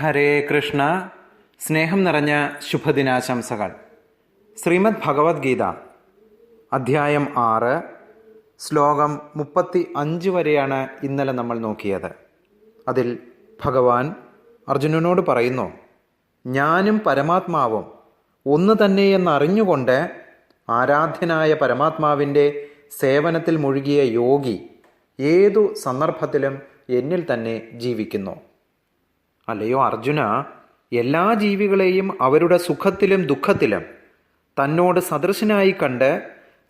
ഹരേ കൃഷ്ണ. സ്നേഹം നിറഞ്ഞ ശുഭദിനാശംസകൾ. ശ്രീമദ് ഭഗവത്ഗീത അധ്യായം 6 ശ്ലോകം 35 വരെയാണ് ഇന്നലെ നമ്മൾ നോക്കിയത്. അതിൽ ഭഗവാൻ അർജുനനോട് പറയുന്നു, ഞാനും പരമാത്മാവും ഒന്ന് തന്നെയെന്നറിഞ്ഞുകൊണ്ട് ആരാധ്യനായ പരമാത്മാവിൻ്റെ സേവനത്തിൽ മുഴുകിയ യോഗി ഏതു സന്ദർഭത്തിലും എന്നിൽ തന്നെ ജീവിക്കുന്നു. അല്ലയോ അർജുന, എല്ലാ ജീവികളെയും അവരുടെ സുഖത്തിലും ദുഃഖത്തിലും തന്നോട് സദൃശനായി കണ്ട്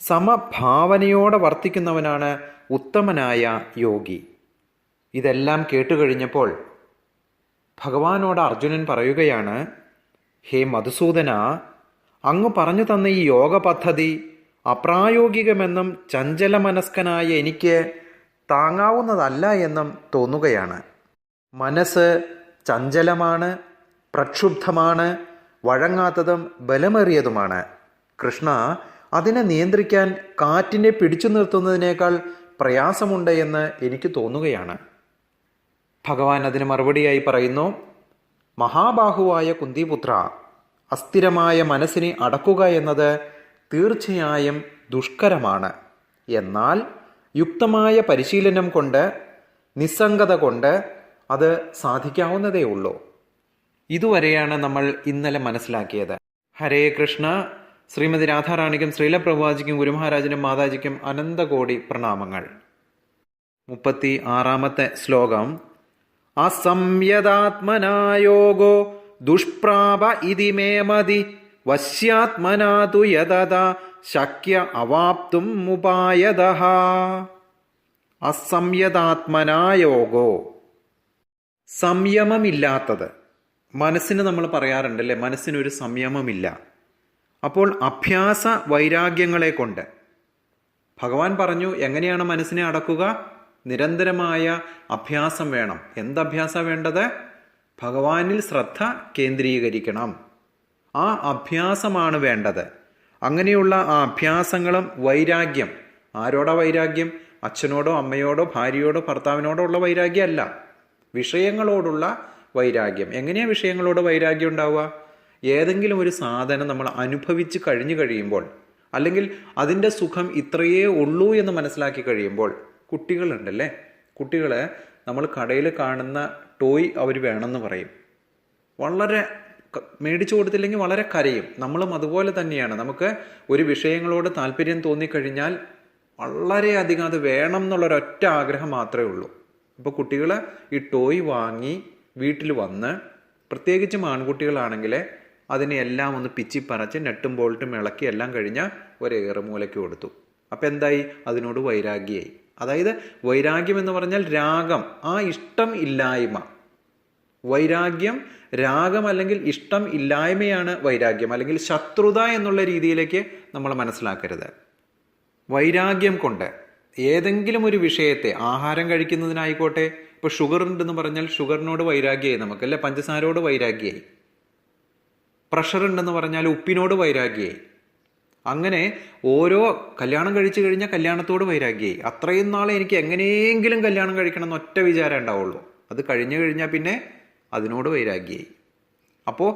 സമഭാവനയോടെ വർത്തിക്കുന്നവനാണ് ഉത്തമനായ യോഗി. ഇതെല്ലാം കേട്ടുകഴിഞ്ഞപ്പോൾ ഭഗവാനോട് അർജുനൻ പറയുകയാണ്, ഹേ മധുസൂദന, അങ്ങ് പറഞ്ഞു തന്ന ഈ യോഗ പദ്ധതി അപ്രായോഗികമെന്നും ചഞ്ചലമനസ്കനായ എനിക്ക് താങ്ങാവുന്നതല്ല എന്നും തോന്നുകയാണ്. മനസ്സ് ചഞ്ചലമാണ്, പ്രക്ഷുബ്ധമാണ്, വഴങ്ങാത്തതും ബലമേറിയതുമാണ്. കൃഷ്ണ, അതിനെ നിയന്ത്രിക്കാൻ കാറ്റിനെ പിടിച്ചു നിർത്തുന്നതിനേക്കാൾ പ്രയാസമുണ്ട് എന്ന് എനിക്ക് തോന്നുകയാണ്. ഭഗവാൻ അതിന് മറുപടിയായി പറയുന്നു, മഹാബാഹുവായ കുന്തിപുത്ര, അസ്ഥിരമായ മനസ്സിനെ അടക്കുക എന്നത് തീർച്ചയായും ദുഷ്കരമാണ്. എന്നാൽ യുക്തമായ പരിശീലനം കൊണ്ട്, നിസ്സംഗത കൊണ്ട് അത് സാധിക്കാവുന്നതേ ഉള്ളൂ. ഇതുവരെയാണ് നമ്മൾ ഇന്നലെ മനസ്സിലാക്കിയത്. ഹരേ കൃഷ്ണ. ശ്രീമതി രാധാറാണിക്കും ശ്രീലപ്രഭുജിക്കും ഗുരുമഹാരാജിനും മാതാജിക്കും അനന്തകോടി പ്രണാമങ്ങൾ. 36 ശ്ലോകം. അസംയതാത്മനായോഗോ ദുഷ്പ്രാപ ഇതി മേ മതി വശ്യാത്മനാ തു യതദാ ശക്യ അവാപ്തും ഉപായതഃ. അസംയതാത്മനായോഗോ, സംയമമില്ലാത്തത്. മനസ്സിന് നമ്മൾ പറയാറുണ്ടല്ലേ, മനസ്സിനൊരു സംയമമില്ല. അപ്പോൾ അഭ്യാസ വൈരാഗ്യങ്ങളെ കൊണ്ട് ഭഗവാൻ പറഞ്ഞു, എങ്ങനെയാണ് മനസ്സിനെ അടക്കുക? നിരന്തരമായ അഭ്യാസം വേണം. എന്തഭ്യാസം വേണ്ടത്? ഭഗവാനിൽ ശ്രദ്ധ കേന്ദ്രീകരിക്കണം. ആ അഭ്യാസമാണ് വേണ്ടത്. അങ്ങനെയുള്ള ആ അഭ്യാസങ്ങളും വൈരാഗ്യം. ആരോടാ വൈരാഗ്യം? അച്ഛനോടോ അമ്മയോടോ ഭാര്യയോടോ ഭർത്താവിനോടോ ഉള്ള വൈരാഗ്യമല്ല, വിഷയങ്ങളോടുള്ള വൈരാഗ്യം. എങ്ങനെയാണ് വിഷയങ്ങളോട് വൈരാഗ്യം ഉണ്ടാവുക? ഏതെങ്കിലും ഒരു സാധനം നമ്മൾ അനുഭവിച്ച് കഴിഞ്ഞു കഴിയുമ്പോൾ, അല്ലെങ്കിൽ അതിൻ്റെ സുഖം ഇത്രയേ ഉള്ളൂ എന്ന് മനസ്സിലാക്കി കഴിയുമ്പോൾ, കുട്ടികളുണ്ടല്ലേ, കുട്ടികളെ നമ്മൾ കടയിൽ കാണുന്ന ടോയ് അവർ വേണമെന്ന് പറയും. വളരെ മേടിച്ചു കൊടുത്തില്ലെങ്കിൽ വളരെ കരയും. നമ്മളും അതുപോലെ തന്നെയാണ്. നമുക്ക് ഒരു വിഷയങ്ങളോട് താല്പര്യം തോന്നിക്കഴിഞ്ഞാൽ വളരെയധികം അത് വേണം എന്നുള്ളൊരൊറ്റ ആഗ്രഹം മാത്രമേ ഉള്ളൂ. അപ്പോൾ കുട്ടികൾ ഈ ടോയ് വാങ്ങി വീട്ടിൽ വന്ന്, പ്രത്യേകിച്ചും ആൺകുട്ടികളാണെങ്കിൽ അതിനെ എല്ലാം ഒന്ന് പിച്ചിപ്പറച്ച് നെട്ടും ബോൾട്ടും ഇളക്കി എല്ലാം കഴിഞ്ഞാൽ ഒരേറെ മൂലയ്ക്ക് കൊടുത്തു. അപ്പം എന്തായി? അതിനോട് വൈരാഗ്യമായി. അതായത് വൈരാഗ്യം എന്ന് പറഞ്ഞാൽ രാഗം, ആ ഇഷ്ടം ഇല്ലായ്മ. വൈരാഗ്യം രാഗം അല്ലെങ്കിൽ ഇഷ്ടം ഇല്ലായ്മയാണ് വൈരാഗ്യം, അല്ലെങ്കിൽ ശത്രുത എന്നുള്ള രീതിയിലേക്ക് നമ്മൾ മനസ്സിലാക്കരുത്. വൈരാഗ്യം കൊണ്ട് ഏതെങ്കിലും ഒരു വിഷയത്തെ, ആഹാരം കഴിക്കുന്നതിനായിക്കോട്ടെ, ഇപ്പോൾ ഷുഗർ ഉണ്ടെന്ന് പറഞ്ഞാൽ ഷുഗറിനോട് വൈരാഗ്യമായി നമുക്കല്ലേ, പഞ്ചസാരയോട് വൈരാഗ്യമായി. പ്രഷർ ഉണ്ടെന്ന് പറഞ്ഞാൽ ഉപ്പിനോട് വൈരാഗ്യമായി. അങ്ങനെ ഓരോ കല്യാണം കഴിച്ചു കഴിഞ്ഞാൽ കല്യാണത്തോട് വൈരാഗ്യമായി. അത്രയും നാളെ എനിക്ക് എങ്ങനെയെങ്കിലും കല്യാണം കഴിക്കണം എന്ന് ഒറ്റ വിചാരം ഉണ്ടാവുള്ളൂ. അത് കഴിഞ്ഞു കഴിഞ്ഞാൽ പിന്നെ അതിനോട് വൈരാഗ്യമായി. അപ്പോൾ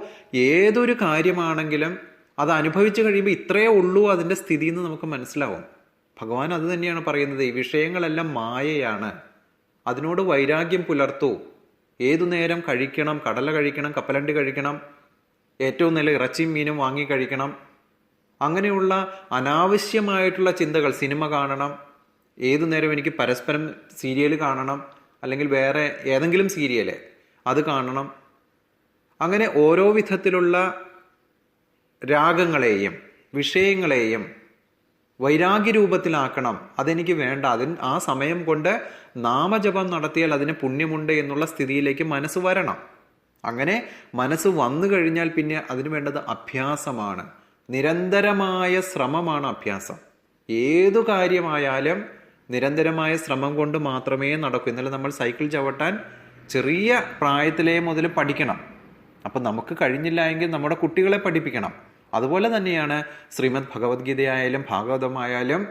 ഏതൊരു കാര്യമാണെങ്കിലും അത് അനുഭവിച്ചു കഴിയുമ്പോൾ ഇത്രയേ ഉള്ളൂ അതിൻ്റെ സ്ഥിതി എന്ന് നമുക്ക് മനസ്സിലാവും. ഭഗവാൻ അത് തന്നെയാണ് പറയുന്നത്, ഈ വിഷയങ്ങളെല്ലാം മായയാണ്, അതിനോട് വൈരാഗ്യം പുലർത്തൂ. ഏതു നേരം കഴിക്കണം, കടല കഴിക്കണം, കപ്പലണ്ടി കഴിക്കണം, ഏറ്റവും നല്ല ഇറച്ചിയും മീനും വാങ്ങി കഴിക്കണം. അങ്ങനെയുള്ള അനാവശ്യമായിട്ടുള്ള ചിന്തകൾ, സിനിമ കാണണം, ഏതു നേരം എനിക്ക് പരസ്പരം സീരിയൽ കാണണം, അല്ലെങ്കിൽ വേറെ ഏതെങ്കിലും സീരിയല് അത് കാണണം. അങ്ങനെ ഓരോ വിധത്തിലുള്ള രാഗങ്ങളെയും വിഷയങ്ങളെയും വൈരാഗ്യരൂപത്തിലാക്കണം. അതെനിക്ക് വേണ്ട, ആ സമയം കൊണ്ട് നാമജപം നടത്തിയാൽ അതിന് പുണ്യമുണ്ട് എന്നുള്ള സ്ഥിതിയിലേക്ക് മനസ്സ് വരണം. അങ്ങനെ മനസ്സ് വന്നു കഴിഞ്ഞാൽ പിന്നെ അതിന് വേണ്ടത് അഭ്യാസമാണ്. നിരന്തരമായ ശ്രമമാണ് അഭ്യാസം. ഏതു കാര്യമായാലും നിരന്തരമായ ശ്രമം കൊണ്ട് മാത്രമേ നടക്കൂ. ഇന്നലെ നമ്മൾ സൈക്കിൾ ചവിട്ടാൻ ചെറിയ പ്രായത്തിലേ മുതൽ പഠിക്കണം. അപ്പം നമുക്ക് കഴിഞ്ഞില്ല എങ്കിൽ നമ്മുടെ കുട്ടികളെ പഠിപ്പിക്കണം. അതുപോലെ തന്നെയാണ് ശ്രീമദ് ഭഗവത്ഗീതയായാലും ഭാഗവതമായാലും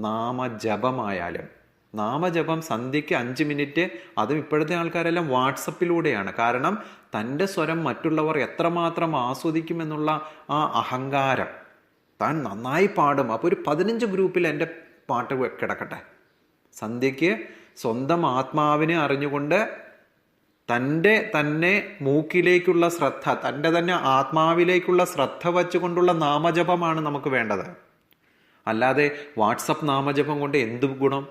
നാമജപമായാലും. നാമജപം സന്ധ്യയ്ക്ക് 5 മിനിറ്റ്, അതും ഇപ്പോഴത്തെ ആൾക്കാരെല്ലാം വാട്സപ്പിലൂടെയാണ്. കാരണം തൻ്റെ സ്വരം മറ്റുള്ളവർ എത്രമാത്രം ആസ്വദിക്കുമെന്നുള്ള ആ അഹങ്കാരം. താൻ നന്നായി പാടും, അപ്പോൾ ഒരു 15 ഗ്രൂപ്പിൽ എൻ്റെ പാട്ട് കിടക്കട്ടെ. സന്ധ്യയ്ക്ക് സ്വന്തം ആത്മാവിനെ അറിഞ്ഞുകൊണ്ട് തന്നെ മൂക്കിലേക്കുള്ള ശ്രദ്ധ, തന്നെ ആത്മാവിലേക്കുള്ള ശ്രദ്ധ വച്ചുകൊണ്ടുള്ള നാമജപമാണ് നമുക്ക് വേണ്ടത്. അല്ലാതെ വാട്സപ്പ് നാമജപം കൊണ്ട് എന്ത് ഗുണം?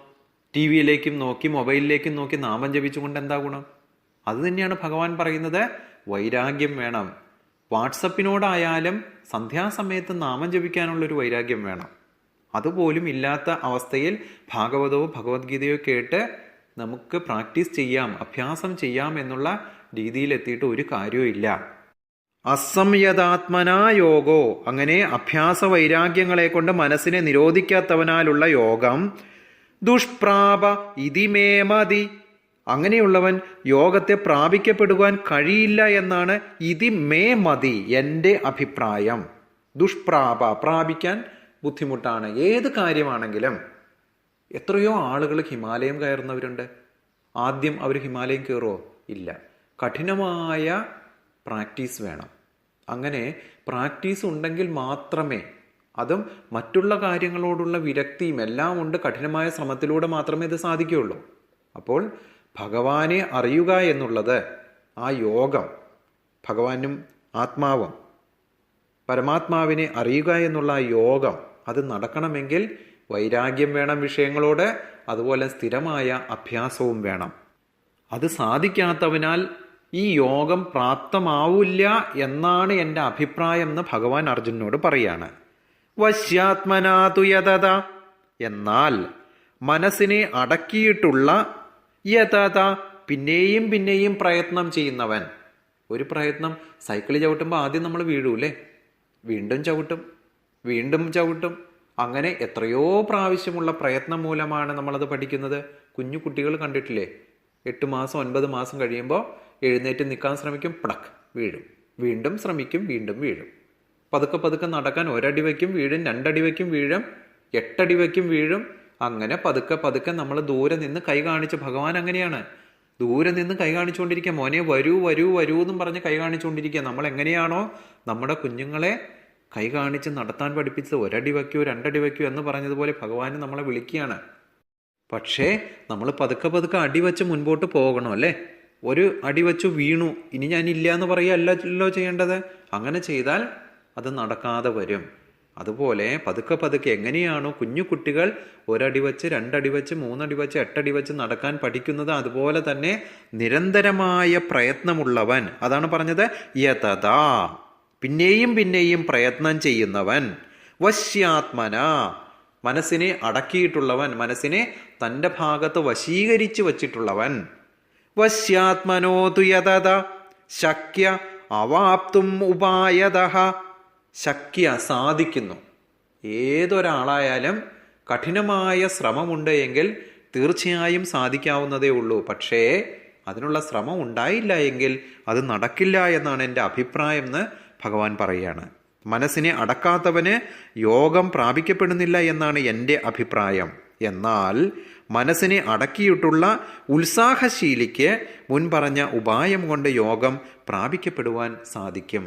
ടി വിയിലേക്കും നോക്കി മൊബൈലിലേക്കും നോക്കി നാമം ജപിച്ചുകൊണ്ട് എന്താ ഗുണം? അത് തന്നെയാണ് ഭഗവാൻ പറയുന്നത്, വൈരാഗ്യം വേണം. വാട്സപ്പിനോടായാലും സന്ധ്യാസമയത്ത് നാമം ജപിക്കാനുള്ളൊരു വൈരാഗ്യം വേണം. അതുപോലും ഇല്ലാത്ത അവസ്ഥയിൽ ഭാഗവതമോ ഭഗവത്ഗീതയോ കേട്ട് നമുക്ക് പ്രാക്ടീസ് ചെയ്യാം, അഭ്യാസം ചെയ്യാം എന്നുള്ള രീതിയിലെത്തിയിട്ട് ഒരു കാര്യവും ഇല്ല. അസംയതാത്മനാ യോഗോ, അങ്ങനെ അഭ്യാസ വൈരാഗ്യങ്ങളെ കൊണ്ട് മനസ്സിനെ നിരോധിക്കാത്തവനാലുള്ള യോഗം ദുഷ്പ്രാപ ഇതിമേ മതി, അങ്ങനെയുള്ളവൻ യോഗത്തെ പ്രാപിക്കപ്പെടുവാൻ കഴിയില്ല എന്നാണ് ഇതിമേ മതി എൻ്റെ അഭിപ്രായം. ദുഷ്പ്രാപ, പ്രാപിക്കാൻ ബുദ്ധിമുട്ടാണ്. ഏത് കാര്യമാണെങ്കിലും എത്രയോ ആളുകൾ ഹിമാലയം കയറുന്നവരുണ്ട്. ആദ്യം അവർ ഹിമാലയം കയറുമോ? ഇല്ല. കഠിനമായ പ്രാക്ടീസ് വേണം. അങ്ങനെ പ്രാക്ടീസ് ഉണ്ടെങ്കിൽ മാത്രമേ, അതും മറ്റുള്ള കാര്യങ്ങളോടുള്ള വിരക്തിയും എല്ലാം ഉണ്ട്, കഠിനമായ ശ്രമത്തിലൂടെ മാത്രമേ ഇത് സാധിക്കുകയുള്ളൂ. അപ്പോൾ ഭഗവാനെ അറിയുക എന്നുള്ളത്, ആ യോഗം, ഭഗവാനും ആത്മാവും പരമാത്മാവിനെ അറിയുക എന്നുള്ള ആ യോഗം, അത് നടക്കണമെങ്കിൽ വൈരാഗ്യം വേണം വിഷയങ്ങളോട്, അതുപോലെ സ്ഥിരമായ അഭ്യാസവും വേണം. അത് സാധിക്കാത്തവനാൽ ഈ യോഗം പ്രാപ്തമാവില്ല എന്നാണ് എൻ്റെ അഭിപ്രായം എന്ന് ഭഗവാൻ അർജുനനോട് പറയാണ്. വശ്യാത്മനാതുയതത, എന്നാൽ മനസ്സിനെ അടക്കിയിട്ടുള്ള യതത, പിന്നെയും പിന്നെയും പ്രയത്നം ചെയ്യുന്നവൻ. ഒരു പ്രയത്നം, സൈക്കിൾ ചവിട്ടുമ്പോൾ ആദ്യം നമ്മൾ വീഴൂലേ, വീണ്ടും ചവിട്ടും, വീണ്ടും ചവിട്ടും, അങ്ങനെ എത്രയോ പ്രാവശ്യമുള്ള പ്രയത്നം മൂലമാണ് നമ്മളത് പഠിക്കുന്നത്. കുഞ്ഞു കുട്ടികൾ കണ്ടിട്ടില്ലേ, 8 മാസം 9 മാസം കഴിയുമ്പോൾ എഴുന്നേറ്റ് നിൽക്കാൻ ശ്രമിക്കും, പടക്ക് വീഴും, വീണ്ടും ശ്രമിക്കും, വീണ്ടും വീഴും. പതുക്കെ പതുക്കെ നടക്കാൻ 1 അടി വയ്ക്കും വീഴും, 2 അടി വയ്ക്കും വീഴും, 8 അടി വയ്ക്കും വീഴും. അങ്ങനെ പതുക്കെ പതുക്കെ നമ്മൾ ദൂരെ നിന്ന് കൈ കാണിച്ച്, ഭഗവാൻ അങ്ങനെയാണ്, ദൂരെ നിന്ന് കൈ കാണിച്ചുകൊണ്ടിരിക്കുക, മോനെ വരൂ വരൂ വരൂ എന്നും പറഞ്ഞ് കൈ കാണിച്ചുകൊണ്ടിരിക്കുക. നമ്മൾ എങ്ങനെയാണോ നമ്മുടെ കുഞ്ഞുങ്ങളെ കൈ കാണിച്ച് നടത്താൻ പഠിപ്പിച്ചത്, 1 അടി വയ്ക്കൂ 2 അടി വയ്ക്കൂ എന്ന് പറഞ്ഞതുപോലെ ഭഗവാൻ നമ്മളെ വിളിക്കുകയാണ്. പക്ഷേ നമ്മൾ പതുക്കെ പതുക്കെ അടി വച്ച് മുൻപോട്ട് പോകണം അല്ലേ. 1 അടി വച്ചു വീണു, ഇനി ഞാൻ ഇല്ല എന്ന് പറയുകയല്ലോ ചെയ്യേണ്ടത്. അങ്ങനെ ചെയ്താൽ അത് നടക്കാതെ വരും. അതുപോലെ പതുക്കെ പതുക്കെ എങ്ങനെയാണോ കുഞ്ഞു കുട്ടികൾ 1 അടി വച്ച് 2 അടി വച്ച് 3 അടി വച്ച് 8 അടി വച്ച് നടക്കാൻ പഠിക്കുന്നത്, അതുപോലെ തന്നെ നിരന്തരമായ പ്രയത്നമുള്ളവൻ, അതാണ് പറഞ്ഞത് യതതാ, പിന്നെയും പിന്നെയും പ്രയത്നം ചെയ്യുന്നവൻ, വശ്യാത്മന, മനസ്സിനെ അടക്കിയിട്ടുള്ളവൻ, മനസ്സിനെ തൻ്റെ ഭാഗത്ത് വശീകരിച്ചു വച്ചിട്ടുള്ളവൻ. വശ്യാത്മനോതു യതത ശക്യ അവാപ്തും ഉപായതഃ, ശക്യ സാധിക്കുന്നു. ഏതൊരാളായാലും കഠിനമായ ശ്രമമുണ്ട് എങ്കിൽ തീർച്ചയായും സാധിക്കാവുന്നതേ ഉള്ളൂ. പക്ഷേ അതിനുള്ള ശ്രമം ഉണ്ടായില്ല എങ്കിൽ അത് നടക്കില്ല എന്നാണ് എൻ്റെ അഭിപ്രായം എന്ന് ഭഗവാൻ പറയുകയാണ്. മനസ്സിനെ അടക്കാത്തവന് യോഗം പ്രാപിക്കപ്പെടുന്നില്ല എന്നാണ് എൻ്റെ അഭിപ്രായം. എന്നാൽ മനസ്സിനെ അടക്കിയിട്ടുള്ള ഉത്സാഹശീലിക്ക് മുൻപറഞ്ഞ ഉപായം കൊണ്ട് യോഗം പ്രാപിക്കപ്പെടുവാൻ സാധിക്കും.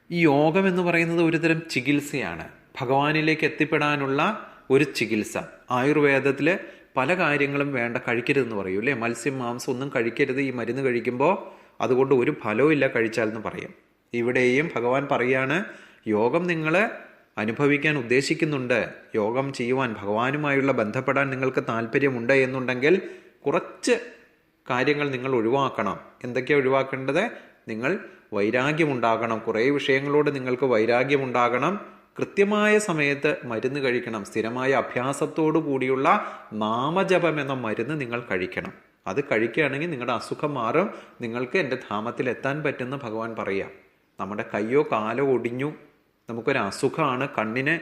ഈ യോഗം എന്ന് പറയുന്നത് ഒരുതരം ചികിത്സയാണ്, ഭഗവാനിലേക്ക് എത്തിപ്പെടാനുള്ള ഒരു ചികിത്സ. ആയുർവേദത്തിൽ പല കാര്യങ്ങളും വേണ്ട, കഴിക്കരുതെന്ന് പറയൂ അല്ലേ. മത്സ്യം മാംസം ഒന്നും കഴിക്കരുത്, ഈ മരുന്ന് കഴിക്കുമ്പോൾ അതുകൊണ്ട് ഒരു ഫലവും ഇല്ല കഴിച്ചാൽ എന്ന് പറയും. ഇവിടെയും ഭഗവാൻ പറയാണ്, യോഗം നിങ്ങൾ അനുഭവിക്കാൻ ഉദ്ദേശിക്കുന്നുണ്ട്, യോഗം ചെയ്യുവാൻ, ഭഗവാനുമായുള്ള ബന്ധപ്പെടാൻ നിങ്ങൾക്ക് താല്പര്യമുണ്ട് എന്നുണ്ടെങ്കിൽ കുറച്ച് കാര്യങ്ങൾ നിങ്ങൾ ഒഴിവാക്കണം. എന്തൊക്കെയാണ് ഒഴിവാക്കേണ്ടത്? നിങ്ങൾ വൈരാഗ്യമുണ്ടാകണം, കുറേ വിഷയങ്ങളോട് നിങ്ങൾക്ക് വൈരാഗ്യമുണ്ടാകണം. കൃത്യമായ സമയത്ത് മരുന്ന് കഴിക്കണം. സ്ഥിരമായ അഭ്യാസത്തോടു കൂടിയുള്ള നാമജപം എന്ന മരുന്ന് നിങ്ങൾ കഴിക്കണം. അത് കഴിക്കുകയാണെങ്കിൽ നിങ്ങളുടെ അസുഖം മാറും, നിങ്ങൾക്ക് എൻ്റെ ധാമത്തിൽ എത്താൻ പറ്റുമെന്ന് ഭഗവാൻ പറയാം. നമ്മുടെ കയ്യോ കാലോ ഒടിഞ്ഞു, നമുക്കൊരു അസുഖമാണ്, കണ്ണിന്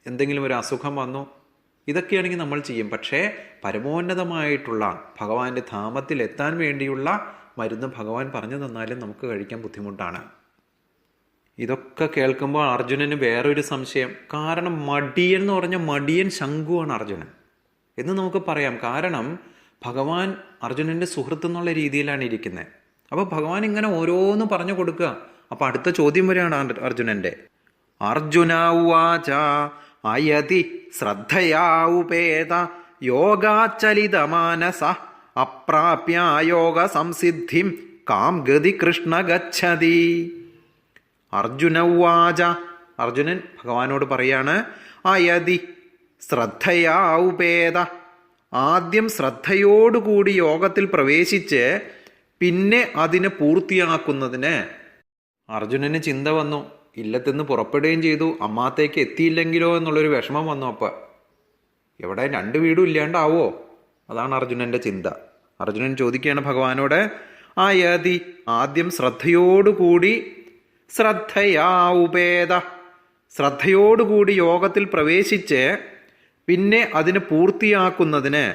എന്തെങ്കിലും ഒരു അസുഖം വന്നു, ഇതൊക്കെയാണെങ്കിൽ നമ്മൾ ചെയ്യും. പക്ഷേ പരമോന്നതമായിട്ടുള്ള ഭഗവാന്റെ ധാമത്തിൽ എത്താൻ വേണ്ടിയുള്ള മരുന്ന് ഭഗവാൻ പറഞ്ഞു തന്നാലും നമുക്ക് കഴിക്കാൻ ബുദ്ധിമുട്ടാണ്. ഇതൊക്കെ കേൾക്കുമ്പോൾ അർജുനന് വേറൊരു സംശയം. കാരണം മടിയൻ എന്ന് പറഞ്ഞാൽ മടിയൻ ശംഖുവാണ് അർജുനൻ. എന്ന് നമുക്ക് പറയാം. കാരണം ഭഗവാൻ അർജുനൻ്റെ സുഹൃത്ത് എന്നുള്ള രീതിയിലാണ് ഇരിക്കുന്നത്. അപ്പോൾ ഭഗവാൻ ഇങ്ങനെ ഓരോന്ന് പറഞ്ഞു കൊടുക്കുക. അപ്പോൾ അടുത്ത ചോദ്യം വരെയാണ് അർജുനൻ്റെ. അർജുന ഉവാച അയതി ശ്രദ്ധയാ ഉപേത യോഗാചലിതമാനസ അപ്രാപ്യ യോഗ സംസിദ്ധിം കാം ഗതി കൃഷ്ണ ഗച്ഛതി. അർജുന ഉവാച, അർജുനൻ ഭഗവാനോട് പറയാണ്, അയതി ശ്രദ്ധയാ ഉപേത, ആദ്യം ശ്രദ്ധയോടുകൂടി യോഗത്തിൽ പ്രവേശിച്ച് പിന്നെ അതിനെ പൂർത്തിയാക്കുന്നതിന്. അർജുനന് ചിന്ത വന്നു, ഇല്ലത്തുനിന്ന് പുറപ്പെടുകയും ചെയ്തു, അമ്മാത്തേക്ക് എത്തിയില്ലെങ്കിലോ എന്നുള്ളൊരു വിഷമം വന്നു. അപ്പം എവിടെ 2 വീടും ഇല്ലാണ്ടാവോ? അതാണ് അർജുനൻ്റെ ചിന്ത. അർജുനൻ ചോദിക്കുകയാണ് ഭഗവാനോട്, അയതി, ആദ്യം ശ്രദ്ധയോടുകൂടി, ശ്രദ്ധയാ ഉപേത, ശ്രദ്ധയോടുകൂടി യോഗത്തിൽ പ്രവേശിച്ച് പിന്നെ അതിന് പൂർത്തിയാക്കുന്നതിന്.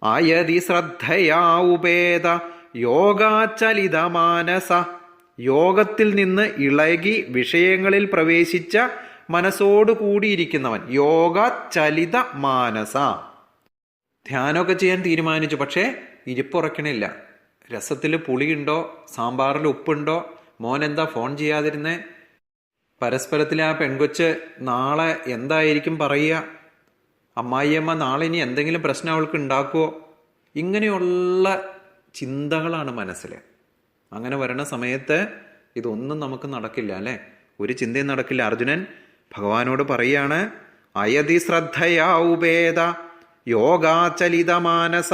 അയതി ശ്രദ്ധയാ ഉപേത യോഗാചലിത മാനസ, യോഗത്തിൽ നിന്ന് ഇളകി വിഷയങ്ങളിൽ പ്രവേശിച്ച മനസ്സോടു കൂടിയിരിക്കുന്നവൻ. യോഗചലിത മാനസ. ധ്യാനമൊക്കെ ചെയ്യാൻ തീരുമാനിച്ചു, പക്ഷേ ഇരിപ്പുറക്കണില്ല. രസത്തിൽ പുളിയുണ്ടോ, സാമ്പാറിൽ ഉപ്പുണ്ടോ, മോൻ എന്താ ഫോൺ ചെയ്യാതിരുന്നേ, പരസ്പരത്തിൽ ആ പെൺകൊച്ച് നാളെ എന്തായിരിക്കും പറയുക, അമ്മായിയമ്മ നാളെ ഇനി എന്തെങ്കിലും പ്രശ്നം അവൾക്ക് ഉണ്ടാക്കുമോ, ഇങ്ങനെയുള്ള ചിന്തകളാണ് മനസ്സിൽ. അങ്ങനെ വരണ സമയത്ത് ഇതൊന്നും നമുക്ക് നടക്കില്ല അല്ലേ, ഒരു ചിന്തയും നടക്കില്ല. അർജുനൻ ഭഗവാനോട് പറയാണ്, അയതി ശ്രദ്ധയാ ഉപേത യോഗാചലിത മാനസ.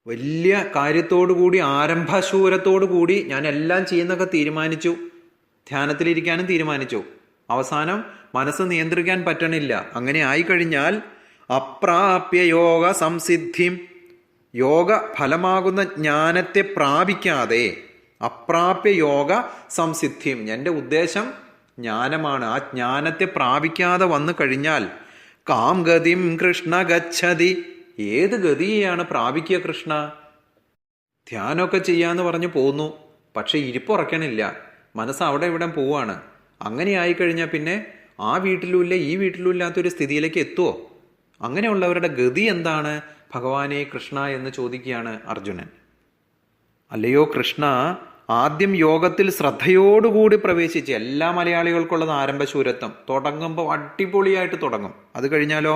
വലിയ കാര്യത്തോടുകൂടി, ആരംഭശൂരത്തോടു കൂടി ഞാൻ എല്ലാം ചെയ്യുന്നൊക്കെ തീരുമാനിച്ചു, ധ്യാനത്തിലിരിക്കാനും തീരുമാനിച്ചു. അവസാനം മനസ്സ് നിയന്ത്രിക്കാൻ പറ്റണില്ല. അങ്ങനെ ആയിക്കഴിഞ്ഞാൽ അപ്രാപ്യ യോഗ സംസിദ്ധിം, യോഗ ഫലമാകുന്ന ജ്ഞാനത്തെ പ്രാപിക്കാതെ, അപ്രാപ്യ യോഗ സംസിദ്ധിം, എൻ്റെ ഉദ്ദേശം ജ്ഞാനമാണ്, ആ ജ്ഞാനത്തെ പ്രാപിക്കാതെ വന്നു കഴിഞ്ഞാൽ കാം ഗതിം കൃഷ്ണ ഗച്ഛതി, ഏത് ഗതിയാണ് പ്രാപിക്കുക കൃഷ്ണ? ധ്യാനമൊക്കെ ചെയ്യാന്ന് പറഞ്ഞു പോന്നു, പക്ഷെ ഇരിപ്പുറക്കണില്ല, മനസ്സ് അവിടെ ഇവിടെ പോവാണ്. അങ്ങനെ ആയിക്കഴിഞ്ഞാൽ പിന്നെ ആ വീട്ടിലുമില്ല ഈ വീട്ടിലും ഇല്ലാത്തൊരു സ്ഥിതിയിലേക്ക് എത്തുമോ? അങ്ങനെയുള്ളവരുടെ ഗതി എന്താണ് ഭഗവാനെ കൃഷ്ണ എന്ന് ചോദിക്കുകയാണ് അർജുനൻ. അല്ലയോ കൃഷ്ണ, ആദ്യം യോഗത്തിൽ ശ്രദ്ധയോടുകൂടി പ്രവേശിച്ച്, എല്ലാ മലയാളികൾക്കുള്ളത് ആരംഭശൂരത്വം, തുടങ്ങുമ്പോൾ അടിപൊളിയായിട്ട് തുടങ്ങും. അത് കഴിഞ്ഞാലോ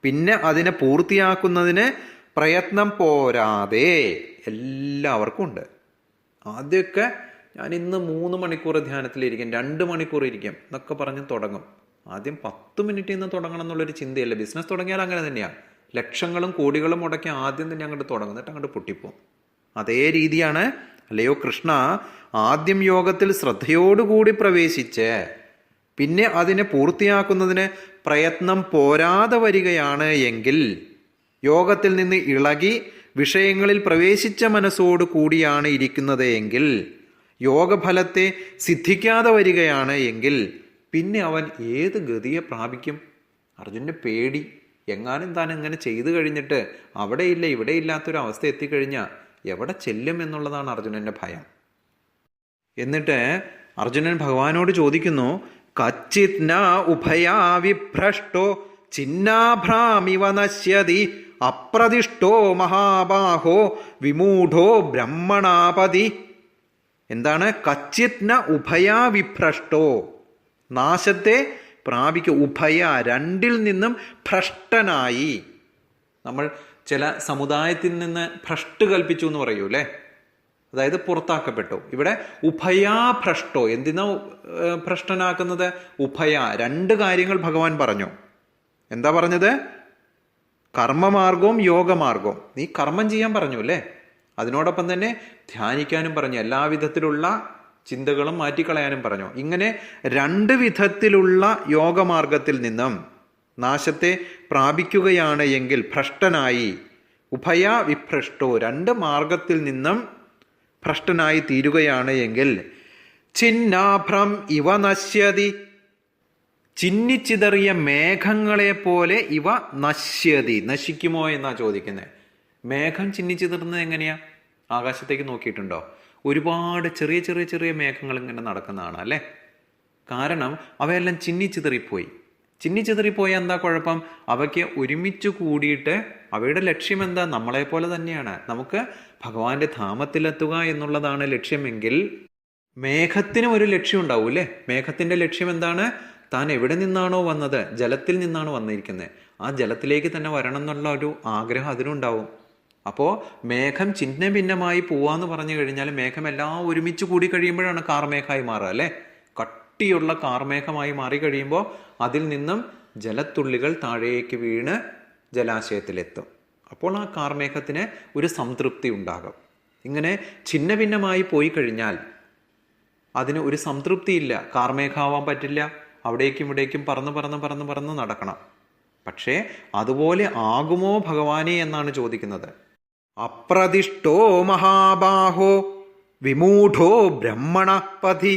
പിന്നെ അതിനെ പൂർത്തിയാക്കുന്നതിന് പ്രയത്നം പോരാതെ എല്ലാവർക്കും ഉണ്ട്. ആദ്യമൊക്കെ ഞാൻ ഇന്ന് 3 മണിക്കൂർ ധ്യാനത്തിലിരിക്കും, 2 മണിക്കൂർ ഇരിക്കും എന്നൊക്കെ പറഞ്ഞ് തുടങ്ങും. ആദ്യം 10 മിനിറ്റിൽ നിന്ന് തുടങ്ങണം എന്നുള്ളൊരു ചിന്തയല്ല. ബിസിനസ് തുടങ്ങിയാൽ അങ്ങനെ തന്നെയാണ്, ലക്ഷങ്ങളും കോടികളും മുടക്കി ആദ്യം തന്നെ അങ്ങോട്ട് തുടങ്ങും, എന്നിട്ട് അങ്ങോട്ട് പൊട്ടിപ്പോവും. അതേ രീതിയാണ് അല്ലയോ കൃഷ്ണ, ആദ്യം യോഗത്തിൽ ശ്രദ്ധയോടുകൂടി പ്രവേശിച്ച് പിന്നെ അതിനെ പൂർത്തിയാക്കുന്നതിന് പ്രയത്നം പോരാതെ വരികയാണ് എങ്കിൽ, യോഗത്തിൽ നിന്ന് ഇളകി വിഷയങ്ങളിൽ പ്രവേശിച്ച മനസ്സോടു കൂടിയാണ് ഇരിക്കുന്നത് എങ്കിൽ, യോഗഫലത്തെ സിദ്ധിക്കാതെ വരികയാണ് എങ്കിൽ പിന്നെ അവൻ ഏത് ഗതിയെ പ്രാപിക്കും? അർജുനൻ്റെ പേടി, എങ്ങാനും താൻ ഇങ്ങനെ ചെയ്തു കഴിഞ്ഞിട്ട് അവിടെയില്ല ഇവിടെ ഇല്ലാത്തൊരു അവസ്ഥ എത്തിക്കഴിഞ്ഞാൽ എവിടെ ചെല്ലും എന്നുള്ളതാണ് അർജുനൻ്റെ ഭയം. എന്നിട്ട് അർജുനൻ ഭഗവാനോട് ചോദിക്കുന്നു, കച്ചിത് ന ഉഭയാ വിഭ്രഷ്ടോ ചിന്നാഭ്രാമിവ നശ്യതി അപ്രതിഷ്ഠോ മഹാബാഹോ വിമൂഢോ ബ്രഹ്മണാപതി. എന്താണ് കച്ചിത് ന ഉഭയാ വിഭ്രഷ്ടോ? നാശത്തെ പ്രാപിക്കുക. ഉഭയ, രണ്ടിൽ നിന്നും ഭ്രഷ്ടനായി. നമ്മൾ ചില സമുദായത്തിൽ നിന്ന് ഭ്രഷ്ട് കൽപ്പിച്ചു എന്ന് പറയൂ അല്ലേ, അതായത് പുറത്താക്കപ്പെട്ടു. ഇവിടെ ഉഭയാഭ്രഷ്ടോ, എന്തിനാ ഭ്രഷ്ടനാക്കുന്നത്? ഉഭയ, 2 കാര്യങ്ങൾ ഭഗവാൻ പറഞ്ഞു. എന്താ പറഞ്ഞത്? കർമ്മമാർഗവും യോഗമാർഗവും. നീ കർമ്മം ചെയ്യാൻ പറഞ്ഞു അല്ലേ, അതിനോടൊപ്പം തന്നെ ധ്യാനിക്കാനും പറഞ്ഞു, എല്ലാവിധത്തിലുള്ള ചിന്തകളും മാറ്റിക്കളയാനും പറഞ്ഞു. ഇങ്ങനെ 2 വിധത്തിലുള്ള യോഗമാർഗത്തിൽ നിന്നും നാശത്തെ പ്രാപിക്കുകയാണ് എങ്കിൽ ഭ്രഷ്ടനായി, ഉഭയ വിഭ്രഷ്ടോ, 2 മാർഗത്തിൽ നിന്നും ഭ്രഷ്ടനായി തീരുകയാണ് എങ്കിൽ, ചിന്നാഭ്രം ഇവ നശ്യതി, ചിന്നിച്ചിതറിയ മേഘങ്ങളെ പോലെ ഇവ നശ്യതി. നശിക്കുമോ എന്നാ ചോദിക്കുന്നത്. മേഘം ചിന്നിച്ചിതറുന്നത് എങ്ങനെയാ? ആകാശത്തേക്ക് നോക്കിയിട്ടുണ്ടോ? ഒരുപാട് ചെറിയ ചെറിയ ചെറിയ മേഘങ്ങൾ ഇങ്ങനെ നടക്കുന്നതാണ് അല്ലേ. കാരണം അവയെല്ലാം ചിന്നിച്ചിതറിപ്പോയി. ചിന്നിച്ചിതറിപ്പോയാൽ എന്താ കുഴപ്പം? അവയ്ക്ക് ഒരുമിച്ച് കൂടിയിട്ട് അവയുടെ ലക്ഷ്യം എന്താ? നമ്മളെപ്പോലെ തന്നെയാണ്. നമുക്ക് ഭഗവാന്റെ ധാമത്തിലെത്തുക എന്നുള്ളതാണ് ലക്ഷ്യമെങ്കിൽ മേഘത്തിനും ഒരു ലക്ഷ്യം ഉണ്ടാവും അല്ലേ? മേഘത്തിൻ്റെ ലക്ഷ്യം എന്താണ്? താൻ എവിടെ നിന്നാണോ വന്നത്, ജലത്തിൽ നിന്നാണ് വന്നിരിക്കുന്നത്, ആ ജലത്തിലേക്ക് തന്നെ വരണം എന്നുള്ള ഒരു ആഗ്രഹം അതിനുണ്ടാവും. അപ്പോൾ മേഘം ചിഹ്ന ഭിന്നമായി പോവാന്ന് പറഞ്ഞു കഴിഞ്ഞാൽ മേഘം എല്ലാം ഒരുമിച്ച് കൂടി കഴിയുമ്പോഴാണ് കാർമേഘമായി മാറുക അല്ലേ? കട്ടിയുള്ള കാർമേഘമായി മാറി കഴിയുമ്പോൾ അതിൽ നിന്നും ജലത്തുള്ളികൾ താഴേക്ക് വീണ് ജലാശയത്തിലെത്തും. അപ്പോൾ ആ കാർമേഘത്തിന് ഒരു സംതൃപ്തി ഉണ്ടാകും. ഇങ്ങനെ ഛിന്ന ഭിന്നമായി പോയി കഴിഞ്ഞാൽ അതിന് ഒരു സംതൃപ്തിയില്ല. കാർമേഘാവാൻ പറ്റില്ല. അവിടേക്കും ഇവിടേക്കും പറന്ന് നടക്കണം. പക്ഷേ അതുപോലെ ആകുമോ ഭഗവാനെ എന്നാണ് ചോദിക്കുന്നത്. അപ്രതിഷ്ഠോ മഹാബാഹോ വിമൂഢോ ബ്രഹ്മണ പഥി.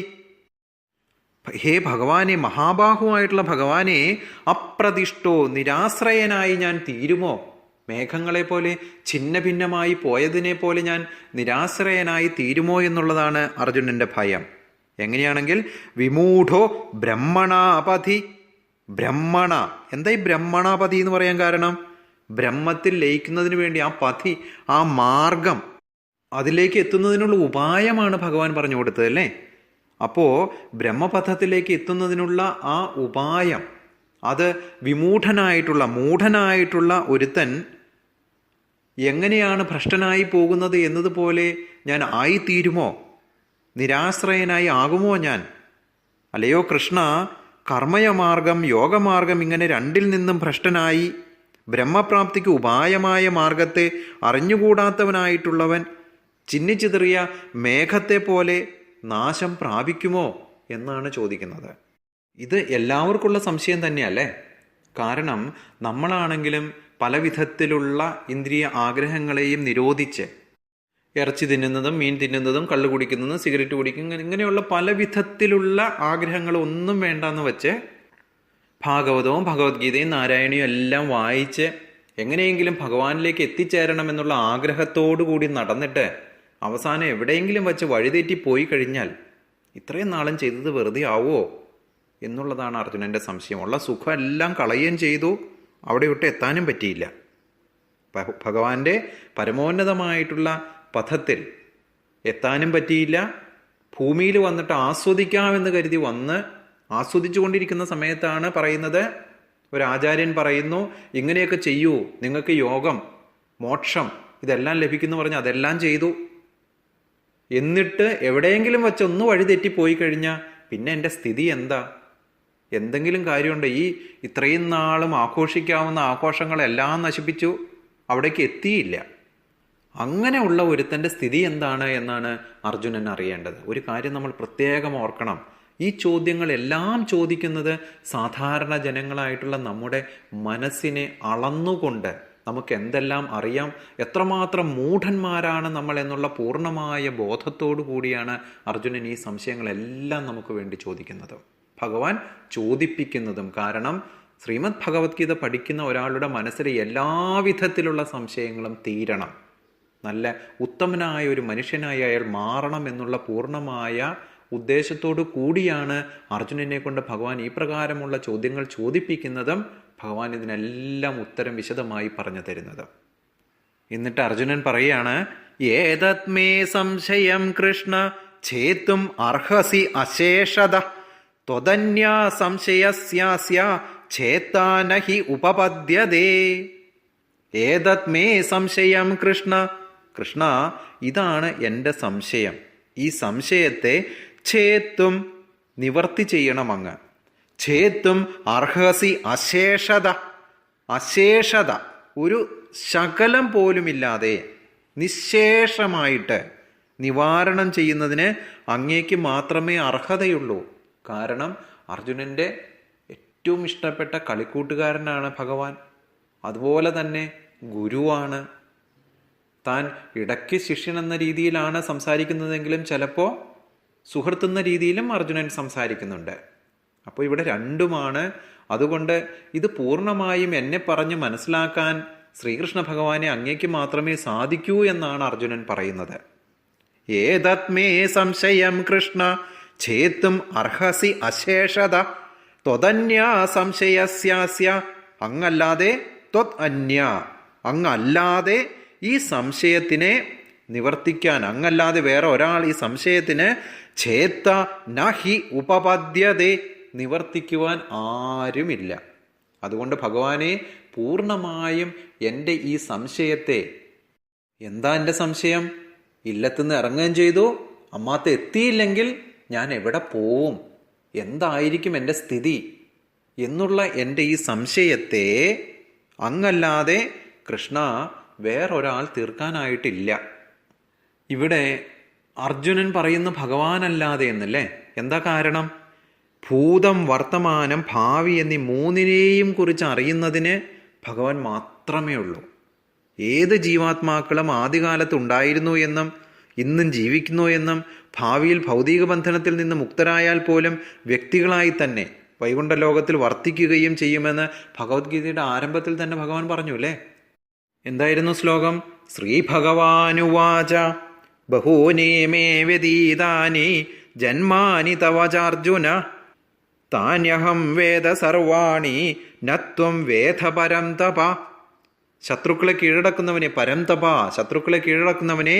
ഹേ ഭഗവാനെ, മഹാബാഹുവായിട്ടുള്ള ഭഗവാനെ, അപ്രതിഷ്ഠോ നിരാശ്രയനായി ഞാൻ തീരുമോ? മേഘങ്ങളെ പോലെ ഛിന്ന ഭിന്നമായി പോയതിനെ പോലെ ഞാൻ നിരാശ്രയനായി തീരുമോ എന്നുള്ളതാണ് അർജുനന്റെ ഭയം. എങ്ങനെയാണെങ്കിൽ വിമൂഢോ ബ്രഹ്മണാപതി. ബ്രഹ്മണ, എന്താ ഈ ബ്രഹ്മണാപതി എന്ന് പറയാൻ കാരണം? ബ്രഹ്മത്തിൽ ലയിക്കുന്നതിന് വേണ്ടി ആ പതി, ആ മാർഗം, അതിലേക്ക് എത്തുന്നതിനുള്ള ഉപായമാണ് ഭഗവാൻ പറഞ്ഞു കൊടുത്തത് അല്ലേ? അപ്പോൾ ബ്രഹ്മപഥത്തിലേക്ക് എത്തുന്നതിനുള്ള ആ ഉപായം, അത് മൂഢനായിട്ടുള്ള ഒരുത്തൻ എങ്ങനെയാണ് ഭ്രഷ്ടനായി പോകുന്നത് എന്നതുപോലെ ഞാൻ ആയിത്തീരുമോ? നിരാശ്രയനായി ആകുമോ ഞാൻ? അല്ലയോ കൃഷ്ണ, കർമ്മയമാർഗം യോഗമാർഗം ഇങ്ങനെ രണ്ടിൽ നിന്നും ഭ്രഷ്ടനായി ബ്രഹ്മപ്രാപ്തിക്ക് ഉപായമായ മാർഗത്തെ അറിഞ്ഞുകൂടാത്തവനായിട്ടുള്ളവൻ ചിന്നിച്ചിതറിയ മേഘത്തെ പോലെ നാശം പ്രാപിക്കുമോ എന്നാണ് ചോദിക്കുന്നത്. ഇത് എല്ലാവർക്കുള്ള സംശയം തന്നെയല്ലേ? കാരണം നമ്മളാണെങ്കിലും പല വിധത്തിലുള്ള ഇന്ദ്രിയ ആഗ്രഹങ്ങളെയും നിരോധിച്ച് ഇറച്ചി തിന്നുന്നതും മീൻ തിന്നുന്നതും കള്ളു കുടിക്കുന്നതും സിഗരറ്റ് കുടിക്കുന്നതും ഇങ്ങനെയുള്ള പല വിധത്തിലുള്ള ആഗ്രഹങ്ങളൊന്നും വേണ്ടെന്ന് വെച്ച് ഭാഗവതവും ഭഗവത്ഗീതയും നാരായണിയും എല്ലാം വായിച്ച് എങ്ങനെയെങ്കിലും ഭഗവാനിലേക്ക് എത്തിച്ചേരണമെന്നുള്ള ആഗ്രഹത്തോടു കൂടി നടന്നിട്ട് അവസാനം എവിടെയെങ്കിലും വച്ച് വഴിതെറ്റി പോയി കഴിഞ്ഞാൽ ഇത്രയും നാളും ചെയ്തത് വെറുതെ ആവുമോ എന്നുള്ളതാണ് അർജുനൻ്റെ സംശയം. ഉള്ള സുഖം എല്ലാം കളയുകയും ചെയ്തു, അവിടെ വിട്ട് എത്താനും പറ്റിയില്ല. ഭഗവാന്റെ പരമോന്നതമായിട്ടുള്ള പഥത്തിൽ എത്താനും പറ്റിയില്ല. ഭൂമിയിൽ വന്നിട്ട് ആസ്വദിക്കാമെന്ന് കരുതി വന്ന് ആസ്വദിച്ചു കൊണ്ടിരിക്കുന്ന സമയത്താണ് പറയുന്നത്, ഒരു ആചാര്യൻ പറയുന്നു, ഇങ്ങനെയൊക്കെ ചെയ്യൂ, നിങ്ങൾക്ക് യോഗം, മോക്ഷം ഇതെല്ലാം ലഭിക്കുന്നു പറഞ്ഞ് അതെല്ലാം ചെയ്തു. എന്നിട്ട് എവിടെയെങ്കിലും വെച്ച് ഒന്ന് വഴി തെറ്റിപ്പോയി കഴിഞ്ഞാൽ പിന്നെ എൻ്റെ സ്ഥിതി എന്താ? എന്തെങ്കിലും കാര്യമുണ്ട്? ഇത്രയും നാളും ആഘോഷിക്കാവുന്ന ആഘോഷങ്ങളെല്ലാം നശിപ്പിച്ചു, അവിടേക്ക് എത്തിയില്ല. അങ്ങനെയുള്ള ഒരുത്തൻ്റെ സ്ഥിതി എന്താണ് എന്നാണ് അർജുനൻ അറിയേണ്ടത്. ഒരു കാര്യം നമ്മൾ പ്രത്യേകം ഓർക്കണം, ഈ ചോദ്യങ്ങളെല്ലാം ചോദിക്കുന്നത് സാധാരണ ജനങ്ങളായിട്ടുള്ള നമ്മുടെ മനസ്സിനെ അളന്നുകൊണ്ട് നമുക്ക് എന്തെല്ലാം അറിയാം, എത്രമാത്രം മൂഢന്മാരാണ് നമ്മൾ എന്നുള്ള പൂർണ്ണമായ ബോധത്തോടു കൂടിയാണ് അർജുനൻ ഈ സംശയങ്ങളെല്ലാം നമുക്ക് വേണ്ടി ചോദിക്കുന്നത്, ഭഗവാൻ ചോദിപ്പിക്കുന്നതും. കാരണം ശ്രീമദ് ഭഗവത്ഗീത പഠിക്കുന്ന ഒരാളുടെ മനസ്സിലെ എല്ലാവിധത്തിലുള്ള സംശയങ്ങളും തീരണം, നല്ല ഉത്തമനായ ഒരു മനുഷ്യനായി അയാൾ മാറണം എന്നുള്ള പൂർണ്ണമായ ഉദ്ദേശത്തോടു കൂടിയാണ് അർജുനനെ കൊണ്ട് ഭഗവാൻ ഈ പ്രകാരമുള്ള ചോദ്യങ്ങൾ ചോദിപ്പിക്കുന്നതും ഭഗവാൻ ഇതിനെല്ലാം ഉത്തരം വിശദമായി പറഞ്ഞു തരുന്നതും. എന്നിട്ട് അർജുനൻ പറയാണ്, ഏതത്മേ സംശയം കൃഷ്ണ ഛേത്തും അർഹസി അശേഷത ത്വദന്യാ സംശയസ്യാസ്യ ഛേത്താനഹി ഉപപദ്യതേ. ഏതത്മേ സംശയം കൃഷ്ണ, കൃഷ്ണ ഇതാണ് എൻ്റെ സംശയം. ഈ സംശയത്തെ ഛേത്തും നിവർത്തി ചെയ്യണം അങ്ങ്. ഛേത്തും അർഹസി അശേഷത, അശേഷത ഒരു ശകലം പോലുമില്ലാതെ നിശേഷമായിട്ട് നിവാരണം ചെയ്യുന്നതിന് അങ്ങേക്ക് മാത്രമേ അർഹതയുള്ളൂ. കാരണം അർജുനൻ്റെ ഏറ്റവും ഇഷ്ടപ്പെട്ട കളിക്കൂട്ടുകാരനാണ് ഭഗവാൻ, അതുപോലെ തന്നെ ഗുരുവാണ്. താൻ ഇടയ്ക്ക് ശിഷ്യൻ എന്ന രീതിയിലാണ് സംസാരിക്കുന്നതെങ്കിലും ചിലപ്പോൾ സുഹൃത്തെന്ന രീതിയിലും അർജുനൻ സംസാരിക്കുന്നുണ്ട്. അപ്പോൾ ഇവിടെ രണ്ടുമാണ്. അതുകൊണ്ട് ഇത് പൂർണ്ണമായും എന്നെ പറഞ്ഞ് മനസ്സിലാക്കാൻ ശ്രീകൃഷ്ണ ഭഗവാനെ അങ്ങേക്ക് മാത്രമേ സാധിക്കൂ എന്നാണ് അർജുനൻ പറയുന്നത്. ഏതത്മേ സംശയം കൃഷ്ണ ഛേത്തും അർഹസി അശേഷത ത്വതന്യ സംശയസ്യാസ്യ, അങ്ങല്ലാതെ, ത്വത് അന്യ, അങ്ങല്ലാതെ ഈ സംശയത്തിനെ നിവർത്തിക്കാൻ, അങ്ങല്ലാതെ വേറെ ഒരാൾ ഈ സംശയത്തിന് ഛേത്ത നഹി ഉപപദ്യതേ, നിവർത്തിക്കുവാൻ ആരുമില്ല. അതുകൊണ്ട് ഭഗവാനെ പൂർണ്ണമായും എൻ്റെ ഈ സംശയത്തെ, എന്താ എൻ്റെ സംശയം? ഇല്ലത്തുനിന്ന് ഇറങ്ങുകയും ചെയ്തു, അമ്മാത്ത എത്തിയില്ലെങ്കിൽ ഞാൻ എവിടെ പോവും, എന്തായിരിക്കും എൻ്റെ സ്ഥിതി എന്നുള്ള എൻ്റെ ഈ സംശയത്തെ അങ്ങല്ലാതെ കൃഷ്ണ വേറൊരാൾ തീർക്കാനായിട്ടില്ല. ഇവിടെ അർജുനൻ പറയുന്ന ഭഗവാനല്ലാതെ എന്നല്ലേ? എന്താ കാരണം? ഭൂതം, വർത്തമാനം, ഭാവി എന്നീ മൂന്നിനെയും കുറിച്ച് അറിയുന്നതിന് ഭഗവാൻ മാത്രമേ ഉള്ളൂ. ഏത് ജീവാത്മാക്കളും ആദ്യകാലത്ത് ഉണ്ടായിരുന്നു എന്നും ഇന്നും ജീവിക്കുന്നു എന്നും ഭാവിയിൽ ഭൗതിക ബന്ധനത്തിൽ നിന്ന് മുക്തരായാൽ പോലും വ്യക്തികളായി തന്നെ വൈകുണ്ഠ ലോകത്തിൽ വർത്തിക്കുകയും ചെയ്യുമെന്ന് ഭഗവത്ഗീതയുടെ ആരംഭത്തിൽ തന്നെ ഭഗവാൻ പറഞ്ഞു അല്ലേ? എന്തായിരുന്നു ശ്ലോകം? ശ്രീ ഭഗവാനുവാച ബഹൂനി മേ വ്യതീതാനി ജന്മാനി തവ ചാർജുന താന്യഹം വേദ സർവാണി നത്വം വേദ പരം തപ. ശത്രുക്കളെ കീഴടക്കുന്നവനെ, പരംതപ, ശത്രുക്കളെ കീഴടക്കുന്നവനെ,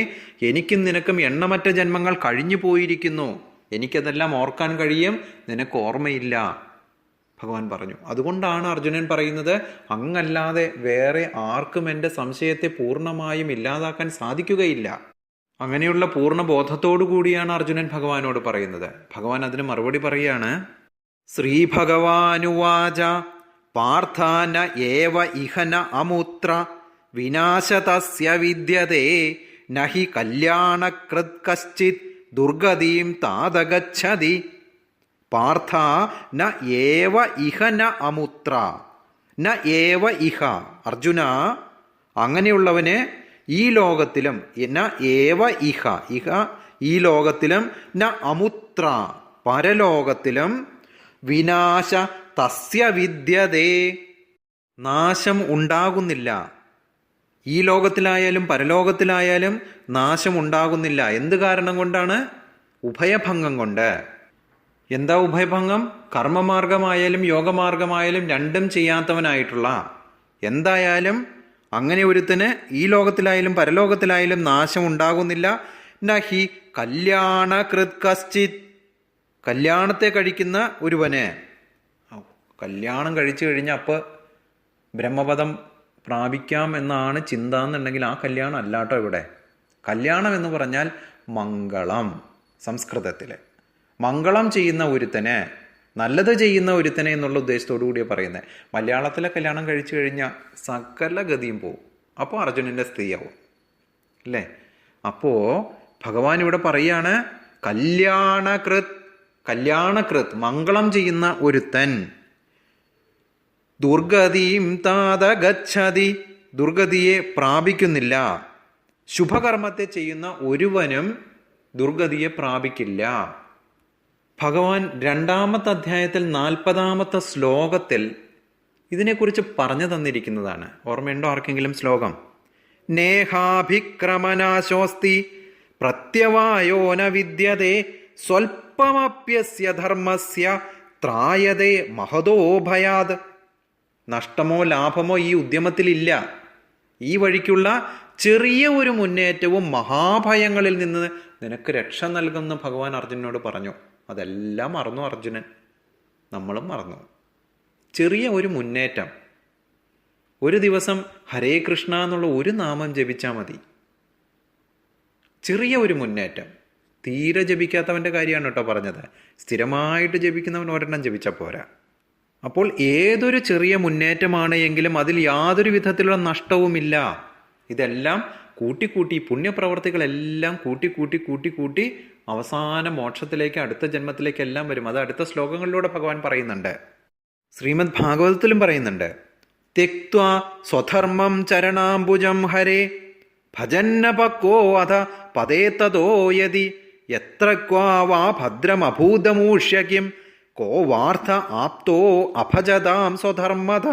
എനിക്കും നിനക്കും എണ്ണമറ്റ ജന്മങ്ങൾ കഴിഞ്ഞു പോയിരിക്കുന്നു, എനിക്കതെല്ലാം ഓർക്കാൻ കഴിയും, നിനക്ക് ഓർമ്മയില്ല, ഭഗവാൻ പറഞ്ഞു. അതുകൊണ്ടാണ് അർജുനൻ പറയുന്നത്, അങ്ങല്ലാതെ വേറെ ആർക്കും എൻ്റെ സംശയത്തെ പൂർണ്ണമായും ഇല്ലാതാക്കാൻ സാധിക്കുകയില്ല. അങ്ങനെയുള്ള പൂർണ്ണ ബോധത്തോടു കൂടിയാണ് അർജുനൻ ഭഗവാനോട് പറയുന്നത്. ഭഗവാൻ അതിന് മറുപടി പറയാണ്. ശ്രീ ഭഗവാനുവാച പാർത്ഥാന ഏവ ഇഹന അമുത്ര വിനാശതസ്യ വിദ്യതേ നഹി കല്യാണകൃത് കശ്ചിത് ദുർഗതിം താതഗച്ഛതി. പാർത്ഥ ന ഏവ ഇഹ ന അമുത്ര, ന ഏവ ഇഹ, അർജുന അങ്ങനെയുള്ളവന് ഈ ലോകത്തിലും, ന ഏവ ഇഹ, ഇഹ ഈ ലോകത്തിലും, ന അമുത്ര പരലോകത്തിലും, വിനാശ തസ്യ വിദ്യതേ നാശം ഉണ്ടാകുന്നില്ല. ഈ ലോകത്തിലായാലും പരലോകത്തിലായാലും നാശം ഉണ്ടാകുന്നില്ല. എന്ത് കാരണം കൊണ്ടാണ്? ഉഭയഭംഗം കൊണ്ട്. എന്താ ഉഭയഭംഗം? കർമ്മമാർഗമായാലും യോഗമാർഗമായാലും രണ്ടും ചെയ്യാത്തവനായിട്ടുള്ള, എന്തായാലും അങ്ങനെ ഒരുത്തന് ഈ ലോകത്തിലായാലും പരലോകത്തിലായാലും നാശം ഉണ്ടാകുന്നില്ല. നഹി കല്യാണകൃത് കശ്ചിത്, കല്യാണത്തെ കഴിക്കുന്ന ഒരുവന്, കല്യാണം കഴിച്ചു കഴിഞ്ഞാൽ അപ്പോൾ ബ്രഹ്മപദം പ്രാപിക്കാം എന്നാണ് ചിന്ത എന്നുണ്ടെങ്കിൽ ആ കല്യാണം അല്ലാട്ടോ. ഇവിടെ കല്യാണം എന്ന് പറഞ്ഞാൽ മംഗളം, സംസ്കൃതത്തിൽ മംഗളം ചെയ്യുന്ന ഒരുത്തനെ, നല്ലത് ചെയ്യുന്ന ഒരുത്തനെ എന്നുള്ള ഉദ്ദേശത്തോടു കൂടിയാണ് പറയുന്നത്. മലയാളത്തിലെ കല്യാണം കഴിച്ചു കഴിഞ്ഞാൽ സകല ഗതിയും പോവും. അപ്പോൾ അർജുനൻ്റെ സ്ത്രീയാവും അല്ലേ? അപ്പോൾ ഭഗവാൻ ഇവിടെ പറയാണ് കല്യാണകൃത് മംഗളം ചെയ്യുന്ന ഒരുത്തൻ, ദുർഗതിയും താതഗച്ഛതി, ദുർഗതിയെ പ്രാപിക്കുന്നില്ല. ശുഭകർമ്മത്തെ ചെയ്യുന്ന ഒരുവനും ദുർഗതിയെ പ്രാപിക്കില്ല. ഭഗവാൻ 2-ാമത്തെ അധ്യായത്തിൽ 40-ാമത്തെ ശ്ലോകത്തിൽ ഇതിനെക്കുറിച്ച് പറഞ്ഞു തന്നിരിക്കുന്നതാണ്. ഓർമ്മയുണ്ടോ ആർക്കെങ്കിലും ശ്ലോകം? നേഹാഭിക്രമനാശോസ്തി പ്രത്യവായോ ന വിദ്യതേ സ്വൽപ്പമപ്യസ്യ ധർമ്മസ്യ ത്രായതേ മഹതോ ഭയാത്. നഷ്ടമോ ലാഭമോ ഈ ഉദ്യമത്തിലില്ല. ഈ വഴിക്കുള്ള ചെറിയ ഒരു മുന്നേറ്റവും മഹാഭയങ്ങളിൽ നിന്ന് നിനക്ക് രക്ഷ നൽകുമെന്ന് ഭഗവാൻ അർജുനനോട് പറഞ്ഞു. അതെല്ലാം മറന്നു അർജുനൻ, നമ്മളും മറന്നു. ചെറിയ ഒരു മുന്നേറ്റം, ഒരു ദിവസം ഹരേ കൃഷ്ണ എന്നുള്ള ഒരു നാമം ജപിച്ചാൽ മതി. ചെറിയ ഒരു മുന്നേറ്റം. തീരെ ജപിക്കാത്തവൻ്റെ കാര്യമാണ് കേട്ടോ പറഞ്ഞത്. സ്ഥിരമായിട്ട് ജപിക്കുന്നവൻ ഒരെണ്ണം ജപിച്ചാൽ പോരാ. അപ്പോൾ ഏതൊരു ചെറിയ മുന്നേറ്റമാണ് എങ്കിലും അതിൽ യാതൊരു വിധത്തിലുള്ള നഷ്ടവുമില്ല. ഇതെല്ലാം കൂട്ടിക്കൂട്ടി, പുണ്യപ്രവർത്തികളെല്ലാം കൂട്ടി അവസാന മോക്ഷത്തിലേക്ക്, അടുത്ത ജന്മത്തിലേക്കെല്ലാം വരും. അത് അടുത്ത ശ്ലോകങ്ങളിലൂടെ ഭഗവാൻ പറയുന്നുണ്ട്. ശ്രീമദ് ഭാഗവതത്തിലും പറയുന്നുണ്ട്. ത്യക്ത്വാ സ്വധർമ്മം ചരണാംബുജം ഹരേ ഭജന്നപക്വോ അഥ പദേ തതോ യതി യത്ര ക്വാ വാ ഭദ്രമഭൂതമൂഷ്യകിം കോ വാർത്ത ആപ്തോ അഭജതാം സ്വധർമ്മത.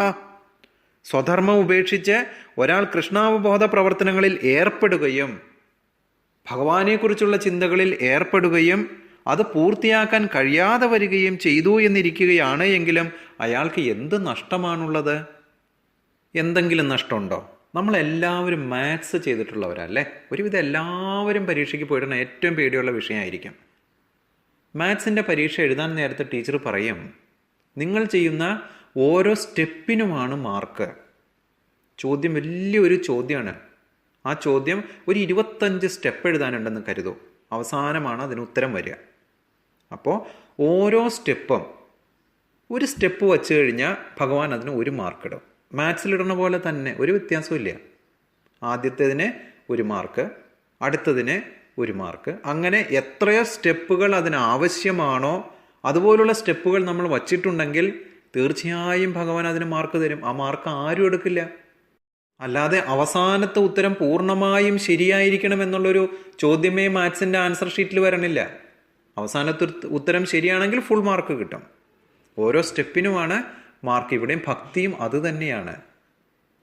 സ്വധർമ്മം ഉപേക്ഷിച്ച് ഒരാൾ കൃഷ്ണാവബോധ പ്രവർത്തനങ്ങളിൽ ഏർപ്പെടുകയും ഭഗവാനെക്കുറിച്ചുള്ള ചിന്തകളിൽ ഏർപ്പെടുകയും അത് പൂർത്തിയാക്കാൻ കഴിയാതെ വരികയും ചെയ്തു എന്നിരിക്കുകയാണ് എങ്കിലും അയാൾക്ക് എന്ത് നഷ്ടമാണുള്ളത്? എന്തെങ്കിലും നഷ്ടമുണ്ടോ? നമ്മളെല്ലാവരും മാത്സ് ചെയ്തിട്ടുള്ളവരല്ലേ? ഒരുവിധം എല്ലാവരും പരീക്ഷയ്ക്ക് പോയിട്ടാണ് ഏറ്റവും പേടിയുള്ള വിഷയമായിരിക്കും. മാത്സിൻ്റെ പരീക്ഷ എഴുതാൻ നേരത്തെ ടീച്ചർ പറയും, നിങ്ങൾ ചെയ്യുന്ന ഓരോ സ്റ്റെപ്പിനുമാണ് മാർക്ക്. ചോദ്യം വലിയൊരു ചോദ്യമാണ്. ആ ചോദ്യം ഒരു 25 സ്റ്റെപ്പ് എഴുതാനുണ്ടെന്ന് കരുതൂ. അവസാനമാണ് അതിന് ഉത്തരം വരിക. അപ്പോൾ ഓരോ സ്റ്റെപ്പും ഒരു സ്റ്റെപ്പ് വച്ച് കഴിഞ്ഞാൽ ഭഗവാൻ അതിന് 1 മാർക്ക് ഇടും. മാത്സിലിടുന്ന പോലെ തന്നെ, ഒരു വ്യത്യാസമില്ല. ആദ്യത്തേതിന് 1 മാർക്ക്, അടുത്തതിന് 1 മാർക്ക്. അങ്ങനെ എത്രയോ സ്റ്റെപ്പുകൾ അതിന് ആവശ്യമാണോ അതുപോലുള്ള സ്റ്റെപ്പുകൾ നമ്മൾ വച്ചിട്ടുണ്ടെങ്കിൽ തീർച്ചയായും ഭഗവാൻ അതിന് മാർക്ക് തരും. ആ മാർക്ക് ആരും എടുക്കില്ല. അല്ലാതെ അവസാനത്തെ ഉത്തരം പൂർണ്ണമായും ശരിയായിരിക്കണം എന്നുള്ളൊരു ചോദ്യമേ മാത്സിൻ്റെ ആൻസർ ഷീറ്റിൽ വരണില്ല. അവസാനത്തെ ഉത്തരം ശരിയാണെങ്കിൽ ഫുൾ മാർക്ക് കിട്ടും. ഓരോ സ്റ്റെപ്പിനുമാണ് മാർക്ക്. ഇവിടെയും ഭക്തിയും അതുതന്നെയാണ്.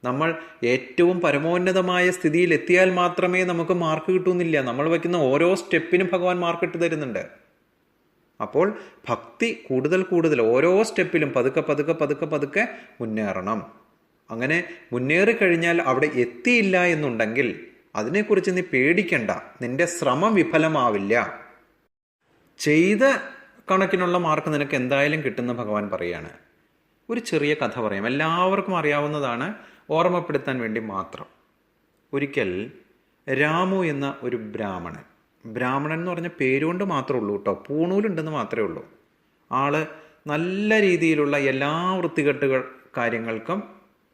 നമ്മൾ ഏറ്റവും പരമോന്നതമായ സ്ഥിതിയിൽ എത്തിയാൽ മാത്രമേ നമുക്ക് മാർക്ക് കിട്ടുന്നില്ല. നമ്മൾ വയ്ക്കുന്ന ഓരോ സ്റ്റെപ്പിനും ഭഗവാൻ മാർക്ക് ഇട്ട് തരുന്നുണ്ട്. അപ്പോൾ ഭക്തി കൂടുതൽ കൂടുതൽ ഓരോ സ്റ്റെപ്പിലും പതുക്കെ പതുക്കെ പതുക്കെ പതുക്കെ മുന്നേറണം. അങ്ങനെ മുന്നേറിക്കഴിഞ്ഞാൽ അവിടെ എത്തിയില്ല എന്നുണ്ടെങ്കിൽ അതിനെക്കുറിച്ച് നീ പേടിക്കണ്ട. നിന്റെ ശ്രമം വിഫലമാവില്ല. ചെയ്ത കണക്കിനുള്ള മാർക്ക് നിനക്ക് എന്തായാലും കിട്ടുന്ന ഭഗവാൻ പറയാണ്. ഒരു ചെറിയ കഥ പറയാം, എല്ലാവർക്കും അറിയാവുന്നതാണ്, ഓർമ്മപ്പെടുത്താൻ വേണ്ടി മാത്രം. ഒരിക്കൽ രാമു എന്ന ഒരു ബ്രാഹ്മണൻ എന്ന് പറഞ്ഞ പേരുകൊണ്ട് മാത്രമേ ഉള്ളൂ കേട്ടോ, പൂണൂലുണ്ടെന്ന് മാത്രമേ ഉള്ളൂ. ആള് നല്ല രീതിയിലുള്ള എല്ലാ വൃത്തികെട്ടുകൾ കാര്യങ്ങൾക്കും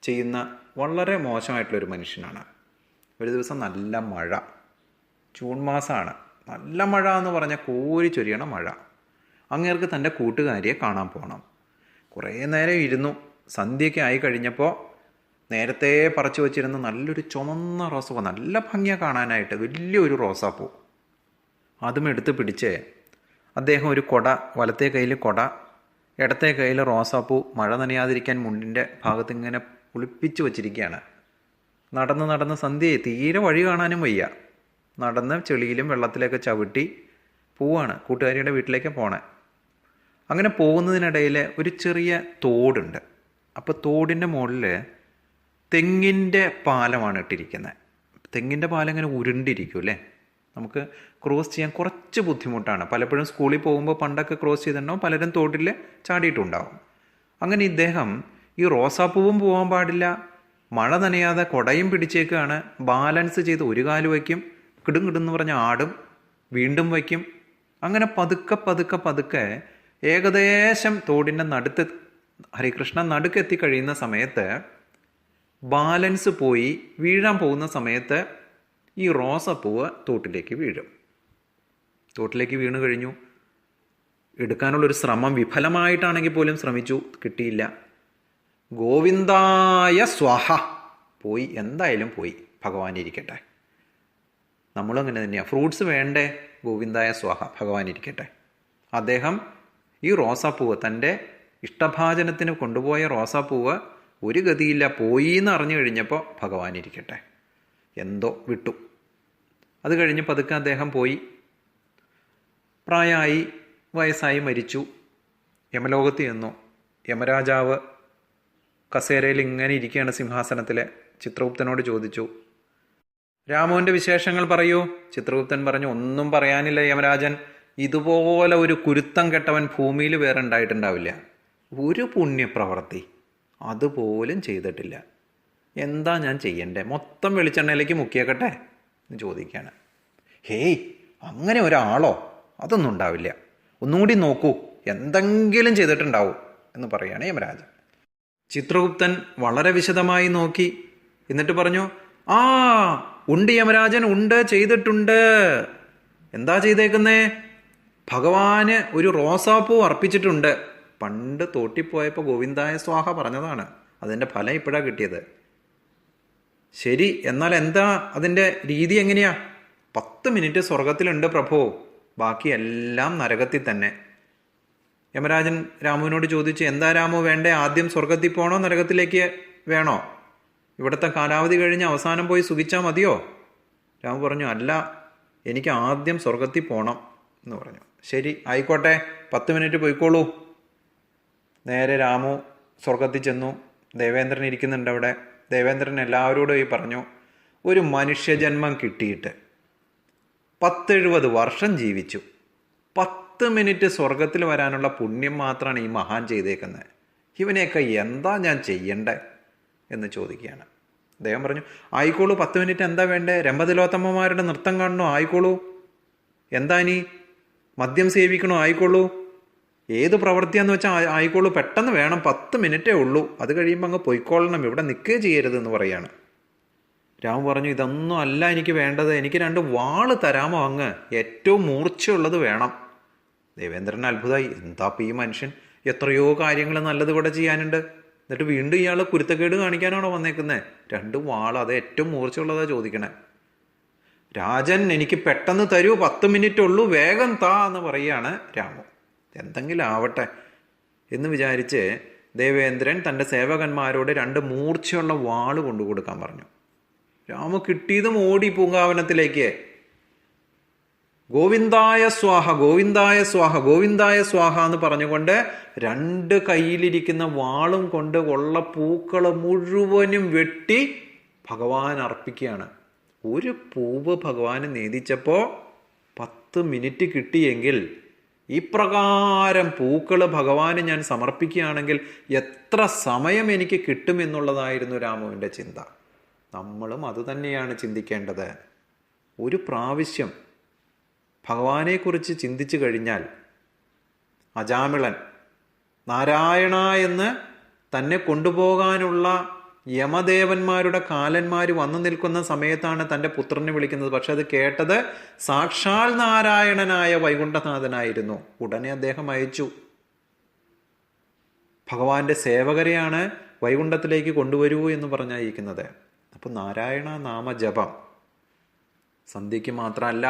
ചെയ്യുന്ന വളരെ മോശമായിട്ടുള്ളൊരു മനുഷ്യനാണ്. ഒരു ദിവസം നല്ല മഴ, ജൂൺ മാസമാണ്. നല്ല മഴ എന്ന് പറഞ്ഞാൽ കോരി ചൊരിയണ മഴ. അങ്ങേർക്ക് തൻ്റെ കൂട്ടുകാരിയെ കാണാൻ പോകണം. കുറേ നേരം ഇരുന്നു. സന്ധ്യയ്ക്ക് ആയി കഴിഞ്ഞപ്പോൾ നേരത്തെ പറിച്ചു വച്ചിരുന്ന നല്ലൊരു ചുമന്ന റോസാപ്പൂ, നല്ല ഭംഗിയാണ് കാണാനായിട്ട്, വലിയൊരു റോസാപ്പൂ. അതും എടുത്ത് പിടിച്ച് അദ്ദേഹം ഒരു കൊട, വലത്തെ കയ്യിൽ കൊട, ഇടത്തെ കയ്യിൽ റോസാപ്പൂ, മഴ നനയാതിരിക്കാൻ മുണ്ടിൻ്റെ ഭാഗത്ത് ഇങ്ങനെ ഒളിപ്പിച്ച് വച്ചിരിക്കുകയാണ്. നടന്ന് സന്ധ്യയെ തീരെ വഴി കാണാനും വയ്യ. നടന്ന് ചെളിയിലും വെള്ളത്തിലൊക്കെ ചവിട്ടി പോവാണ്. കൂട്ടുകാരിയുടെ വീട്ടിലേക്ക് പോണേ. അങ്ങനെ പോകുന്നതിനിടയിൽ ഒരു ചെറിയ തോടുണ്ട്. അപ്പോൾ തോടിൻ്റെ മുകളിൽ തെങ്ങിൻ്റെ പാലമാണ് ഇട്ടിരിക്കുന്നത്. തെങ്ങിൻ്റെ പാലം ഇങ്ങനെ ഉരുണ്ടിരിക്കും അല്ലേ? നമുക്ക് ക്രോസ് ചെയ്യാൻ കുറച്ച് ബുദ്ധിമുട്ടാണ്. പലപ്പോഴും സ്കൂളിൽ പോകുമ്പോൾ പണ്ടൊക്കെ ക്രോസ് ചെയ്തിട്ടുണ്ടാവും, പലരും തോട്ടിൽ ചാടിയിട്ടുണ്ടാവും. അങ്ങനെ ഇദ്ദേഹം ഈ റോസാപ്പൂവും പോകാൻ പാടില്ല, മഴ നനയാതെ കുടയും പിടിച്ചേക്കാണ്. ബാലൻസ് ചെയ്ത് ഒരു കാല് വയ്ക്കും, കിടുന്ന് പറഞ്ഞ് ആടും, വീണ്ടും വയ്ക്കും. അങ്ങനെ പതുക്കെ പതുക്കെ പതുക്കെ ഏകദേശം തോടിൻ്റെ നടുക്കെത്തി കഴിയുന്ന സമയത്ത്, ബാലൻസ് പോയി വീഴാൻ പോകുന്ന സമയത്ത് ഈ റോസപ്പൂവ് തോട്ടിലേക്ക് വീഴും. തോട്ടിലേക്ക് വീണു കഴിഞ്ഞു. എടുക്കാനുള്ളൊരു ശ്രമം വിഫലമായിട്ടാണെങ്കിൽ പോലും ശ്രമിച്ചു, കിട്ടിയില്ല. ഗോവിന്ദായ സ്വാഹ, പോയി, എന്തായാലും പോയി, ഭഗവാൻ ഇരിക്കട്ടെ. നമ്മളും അങ്ങനെ തന്നെയാണ്. ഫ്രൂട്ട്സ് വേണ്ടേ? ഗോവിന്ദായ സ്വാഹ, ഭഗവാൻ ഇരിക്കട്ടെ. അദ്ദേഹം ഈ റോസാപ്പൂവ്, തൻ്റെ ഇഷ്ടഭാജനത്തിന് കൊണ്ടുപോയ റോസാപ്പൂവ് ഒരു ഗതിയില്ല, പോയി എന്ന് അറിഞ്ഞു കഴിഞ്ഞപ്പോൾ ഭഗവാൻ ഇരിക്കട്ടെ, എന്തോ വിട്ടു. അത് കഴിഞ്ഞ് പതുക്കെ അദ്ദേഹം പോയി. പ്രായമായി, വയസ്സായി, മരിച്ചു. യമലോകത്ത് ചെന്നു. യമരാജാവ് കസേരയിൽ ഇങ്ങനെ ഇരിക്കുകയാണ്, സിംഹാസനത്തിൽ. ചിത്രഗുപ്തനോട് ചോദിച്ചു, രാമുവിൻ്റെ വിശേഷങ്ങൾ പറയൂ. ചിത്രഗുപ്തൻ പറഞ്ഞു, ഒന്നും പറയാനില്ല യമരാജൻ. ഇതുപോലെ ഒരു കുരുത്തം കെട്ടവൻ ഭൂമിയിൽ വേറെ ഉണ്ടായിട്ടുണ്ടാവില്ല. ഒരു പുണ്യപ്രവൃത്തി അതുപോലും ചെയ്തിട്ടില്ല. എന്താ ഞാൻ ചെയ്യണ്ടേ? മൊത്തം വെളിച്ചെണ്ണയിലേക്ക് മുക്കിയേക്കട്ടെ എന്ന് ചോദിക്കുകയാണ്. ഹേയ്, അങ്ങനെ ഒരാളോ? അതൊന്നും ഉണ്ടാവില്ല. ഒന്നുകൂടി നോക്കൂ, എന്തെങ്കിലും ചെയ്തിട്ടുണ്ടാവും എന്ന് പറയുകയാണ് യമരാജൻ. ചിത്രഗുപ്തൻ വളരെ വിശദമായി നോക്കി. എന്നിട്ട് പറഞ്ഞു, ആ ഉണ്ട് യമരാജൻ, ഉണ്ട്, ചെയ്തിട്ടുണ്ട്. എന്താ ചെയ്തേക്കുന്നേ? ഭഗവാന് ഒരു റോസാപ്പൂ അർപ്പിച്ചിട്ടുണ്ട്. പണ്ട് തോട്ടിപ്പോയപ്പോൾ ഗോവിന്ദായ സ്വാഹ പറഞ്ഞതാണ്. അതിൻ്റെ ഫലം ഇപ്പോഴാണ് കിട്ടിയത്. ശരി, എന്നാൽ എന്താ അതിൻ്റെ രീതി എങ്ങനെയാ? 10 മിനിറ്റ് സ്വർഗത്തിലുണ്ട് പ്രഭു, ബാക്കി എല്ലാം നരകത്തിൽ തന്നെ. യമരാജൻ രാമുവിനോട് ചോദിച്ചു, എന്താ രാമു വേണ്ടേ? ആദ്യം സ്വർഗത്തിൽ പോകണോ നരകത്തിലേക്ക് വേണോ? ഇവിടുത്തെ കാലാവധി കഴിഞ്ഞ് അവസാനം പോയി സുഖിച്ചാൽ മതിയോ? രാമു പറഞ്ഞു, അല്ല, എനിക്ക് ആദ്യം സ്വർഗത്തിൽ പോകണം എന്ന് പറഞ്ഞു. ശരി ആയിക്കോട്ടെ, 10 മിനിറ്റ് പോയിക്കോളൂ. നേരെ രാമു സ്വർഗത്തിൽ ചെന്നു. ദേവേന്ദ്രൻ ഇരിക്കുന്നുണ്ട് അവിടെ. ദേവേന്ദ്രൻ എല്ലാവരോടും പറഞ്ഞു, ഒരു മനുഷ്യജന്മം കിട്ടിയിട്ട് 70 വർഷം ജീവിച്ചു, 10 മിനിറ്റ് സ്വർഗത്തിൽ വരാനുള്ള പുണ്യം മാത്രമാണ് ഈ മഹാൻ ചെയ്തേക്കുന്നത്. ഇവനെയൊക്കെ എന്താ ഞാൻ ചെയ്യണ്ടേ എന്ന് ചോദിക്കുകയാണ്. അദ്ദേഹം പറഞ്ഞു, ആയിക്കോളൂ, 10 മിനിറ്റ് എന്താ വേണ്ടേ? രംഭതിലോത്തമ്മമാരുടെ നൃത്തം കാണണോ? ആയിക്കോളൂ. എന്താ ഇനി? മദ്യം സേവിക്കണോ? ആയിക്കോളൂ. ഏത് പ്രവൃത്തിയാന്ന് വെച്ചാൽ ആയിക്കോളൂ, പെട്ടെന്ന് വേണം, 10 മിനിറ്റേ ഉള്ളൂ, അത് കഴിയുമ്പോൾ അങ്ങ് പൊയ്ക്കൊള്ളണം, ഇവിടെ നിൽക്കുകയോ ചെയ്യരുതെന്ന് പറയാണ്. രാമു പറഞ്ഞു, ഇതൊന്നും അല്ല എനിക്ക് വേണ്ടത്, എനിക്ക് 2 വാള് തരാമോ അങ്ങ്? ഏറ്റവും മൂർച്ചയുള്ളത് വേണം. ദേവേന്ദ്രൻ അത്ഭുതമായി, എന്താ ഈ മനുഷ്യൻ, എത്രയോ കാര്യങ്ങൾ നല്ലത് ഇവിടെ ചെയ്യാനുണ്ട്, എന്നിട്ട് വീണ്ടും ഇയാൾ കുരുത്തക്കേട് കാണിക്കാനാണോ വന്നേക്കുന്നത്? 2 വാള്, അത് ഏറ്റവും മൂർച്ചയുള്ളതാ ചോദിക്കണേ. രാജൻ, എനിക്ക് പെട്ടെന്ന് തരൂ, 10 മിനിറ്റ് ഉള്ളൂ, വേഗം താ എന്ന് പറയുകയാണ് രാമു. എന്തെങ്കിലും ആവട്ടെ എന്ന് വിചാരിച്ച് ദേവേന്ദ്രൻ തൻ്റെ സേവകന്മാരോട് 2 മൂർച്ചയുള്ള വാള് കൊണ്ടു കൊടുക്കാൻ പറഞ്ഞു. രാമു കിട്ടിയതും ഓടി പൂങ്കാവനത്തിലേക്ക്. ഗോവിന്ദായ സ്വാഹ, ഗോവിന്ദായ സ്വാഹ, ഗോവിന്ദായ സ്വാഹ എന്ന് പറഞ്ഞുകൊണ്ട് 2 കയ്യിലിരിക്കുന്ന വാളും കൊണ്ട് ഉള്ള പൂക്കൾ മുഴുവനും വെട്ടി ഭഗവാൻ അർപ്പിക്കുകയാണ്. ഒരു പൂവ് ഭഗവാന് നേദിച്ചപ്പോൾ 10 മിനിറ്റ് കിട്ടിയെങ്കിൽ ഇപ്രകാരം പൂക്കൾ ഭഗവാന് ഞാൻ സമർപ്പിക്കുകയാണെങ്കിൽ എത്ര സമയം എനിക്ക് കിട്ടുമെന്നുള്ളതായിരുന്നു രാമുവിൻ്റെ ചിന്ത. നമ്മളും അതുതന്നെയാണ് ചിന്തിക്കേണ്ടത്. ഒരു പ്രാവശ്യം ഭഗവാനെക്കുറിച്ച് ചിന്തിച്ചു കഴിഞ്ഞാൽ, അജാമിളൻ നാരായണ എന്ന് തന്നെ കൊണ്ടുപോകാനുള്ള യമദേവന്മാരുടെ കാലന്മാർ വന്നു നിൽക്കുന്ന സമയത്താണ് തൻ്റെ പുത്രനെ വിളിക്കുന്നത്. പക്ഷെ അത് കേട്ടത് സാക്ഷാൽ നാരായണനായ വൈകുണ്ഠനാഥനായിരുന്നു. ഉടനെ അദ്ദേഹം അയച്ചു, ഭഗവാന്റെ സേവകരെയാണ് വൈകുണ്ഠത്തിലേക്ക് കൊണ്ടുവരൂ എന്ന് പറഞ്ഞയക്കുന്നത്. അപ്പോൾ നാരായണ നാമജപം സന്ധ്യയ്ക്ക് മാത്രമല്ല,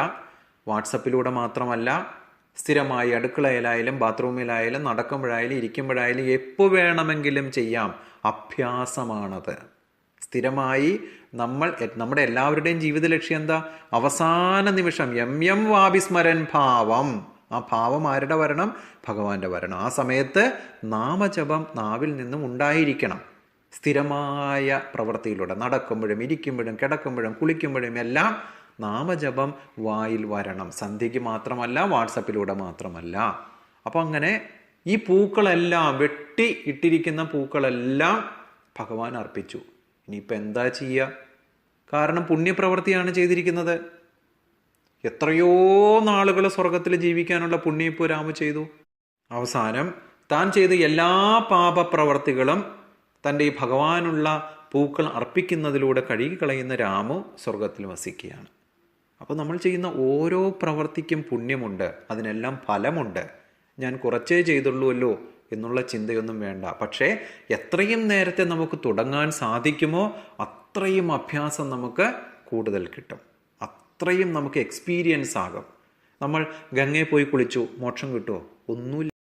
വാട്സപ്പിലൂടെ മാത്രമല്ല, സ്ഥിരമായി അടുക്കളയിലായാലും ബാത്റൂമിലായാലും നടക്കുമ്പോഴായാലും ഇരിക്കുമ്പോഴായാലും എപ്പോൾ വേണമെങ്കിലും ചെയ്യാം. അഭ്യാസമാണത്. സ്ഥിരമായി നമ്മുടെ എല്ലാവരുടെയും ജീവിത ലക്ഷ്യം എന്താ? അവസാന നിമിഷം യം വാഭിസ്മരൻ ഭാവം. ആ ഭാവം ആരുടെ വരണം? ഭഗവാന്റെ വരണം. ആ സമയത്ത് നാമജപം നാവിൽ നിന്നും ഉണ്ടായിരിക്കണം. സ്ഥിരമായ പ്രവൃത്തിയിലൂടെ നടക്കുമ്പോഴും ഇരിക്കുമ്പോഴും കിടക്കുമ്പോഴും കുളിക്കുമ്പോഴും എല്ലാം നാമജപം വായിൽ വരണം. സന്ധ്യയ്ക്ക് മാത്രമല്ല, വാട്സപ്പിലൂടെ മാത്രമല്ല. അപ്പം അങ്ങനെ ഈ പൂക്കളെല്ലാം, വെട്ടി ഇട്ടിരിക്കുന്ന പൂക്കളെല്ലാം ഭഗവാൻ അർപ്പിച്ചു. ഇനിയിപ്പോൾ എന്താ ചെയ്യുക? കാരണം പുണ്യപ്രവൃത്തിയാണ് ചെയ്തിരിക്കുന്നത്. എത്രയോ നാളുകൾ സ്വർഗത്തിൽ ജീവിക്കാനുള്ള പുണ്യം ഇപ്പോൾ രാമു ചെയ്തു. അവസാനം താൻ ചെയ്ത എല്ലാ പാപപ്രവർത്തികളും തൻ്റെ ഈ ഭഗവാനുള്ള പൂക്കൾ അർപ്പിക്കുന്നതിലൂടെ കഴുകിക്കളയുന്ന രാമു സ്വർഗത്തിൽ വസിക്കുകയാണ്. അപ്പോൾ നമ്മൾ ചെയ്യുന്ന ഓരോ പ്രവൃത്തിക്കും പുണ്യമുണ്ട്, അതിനെല്ലാം ഫലമുണ്ട്. ഞാൻ കുറച്ചേ ചെയ്തുള്ളൂല്ലോ എന്നുള്ള ചിന്തയൊന്നും വേണ്ട. പക്ഷേ എത്രയും നേരത്തെ നമുക്ക് തുടങ്ങാൻ സാധിക്കുമോ അത്രയും അഭ്യാസം നമുക്ക് കൂടുതൽ കിട്ടും, അത്രയും നമുക്ക് എക്സ്പീരിയൻസ് ആകും. നമ്മൾ ഗംഗയിൽ പോയി കുളിച്ചു, മോക്ഷം കിട്ടുമോ? ഒന്നുമില്ല.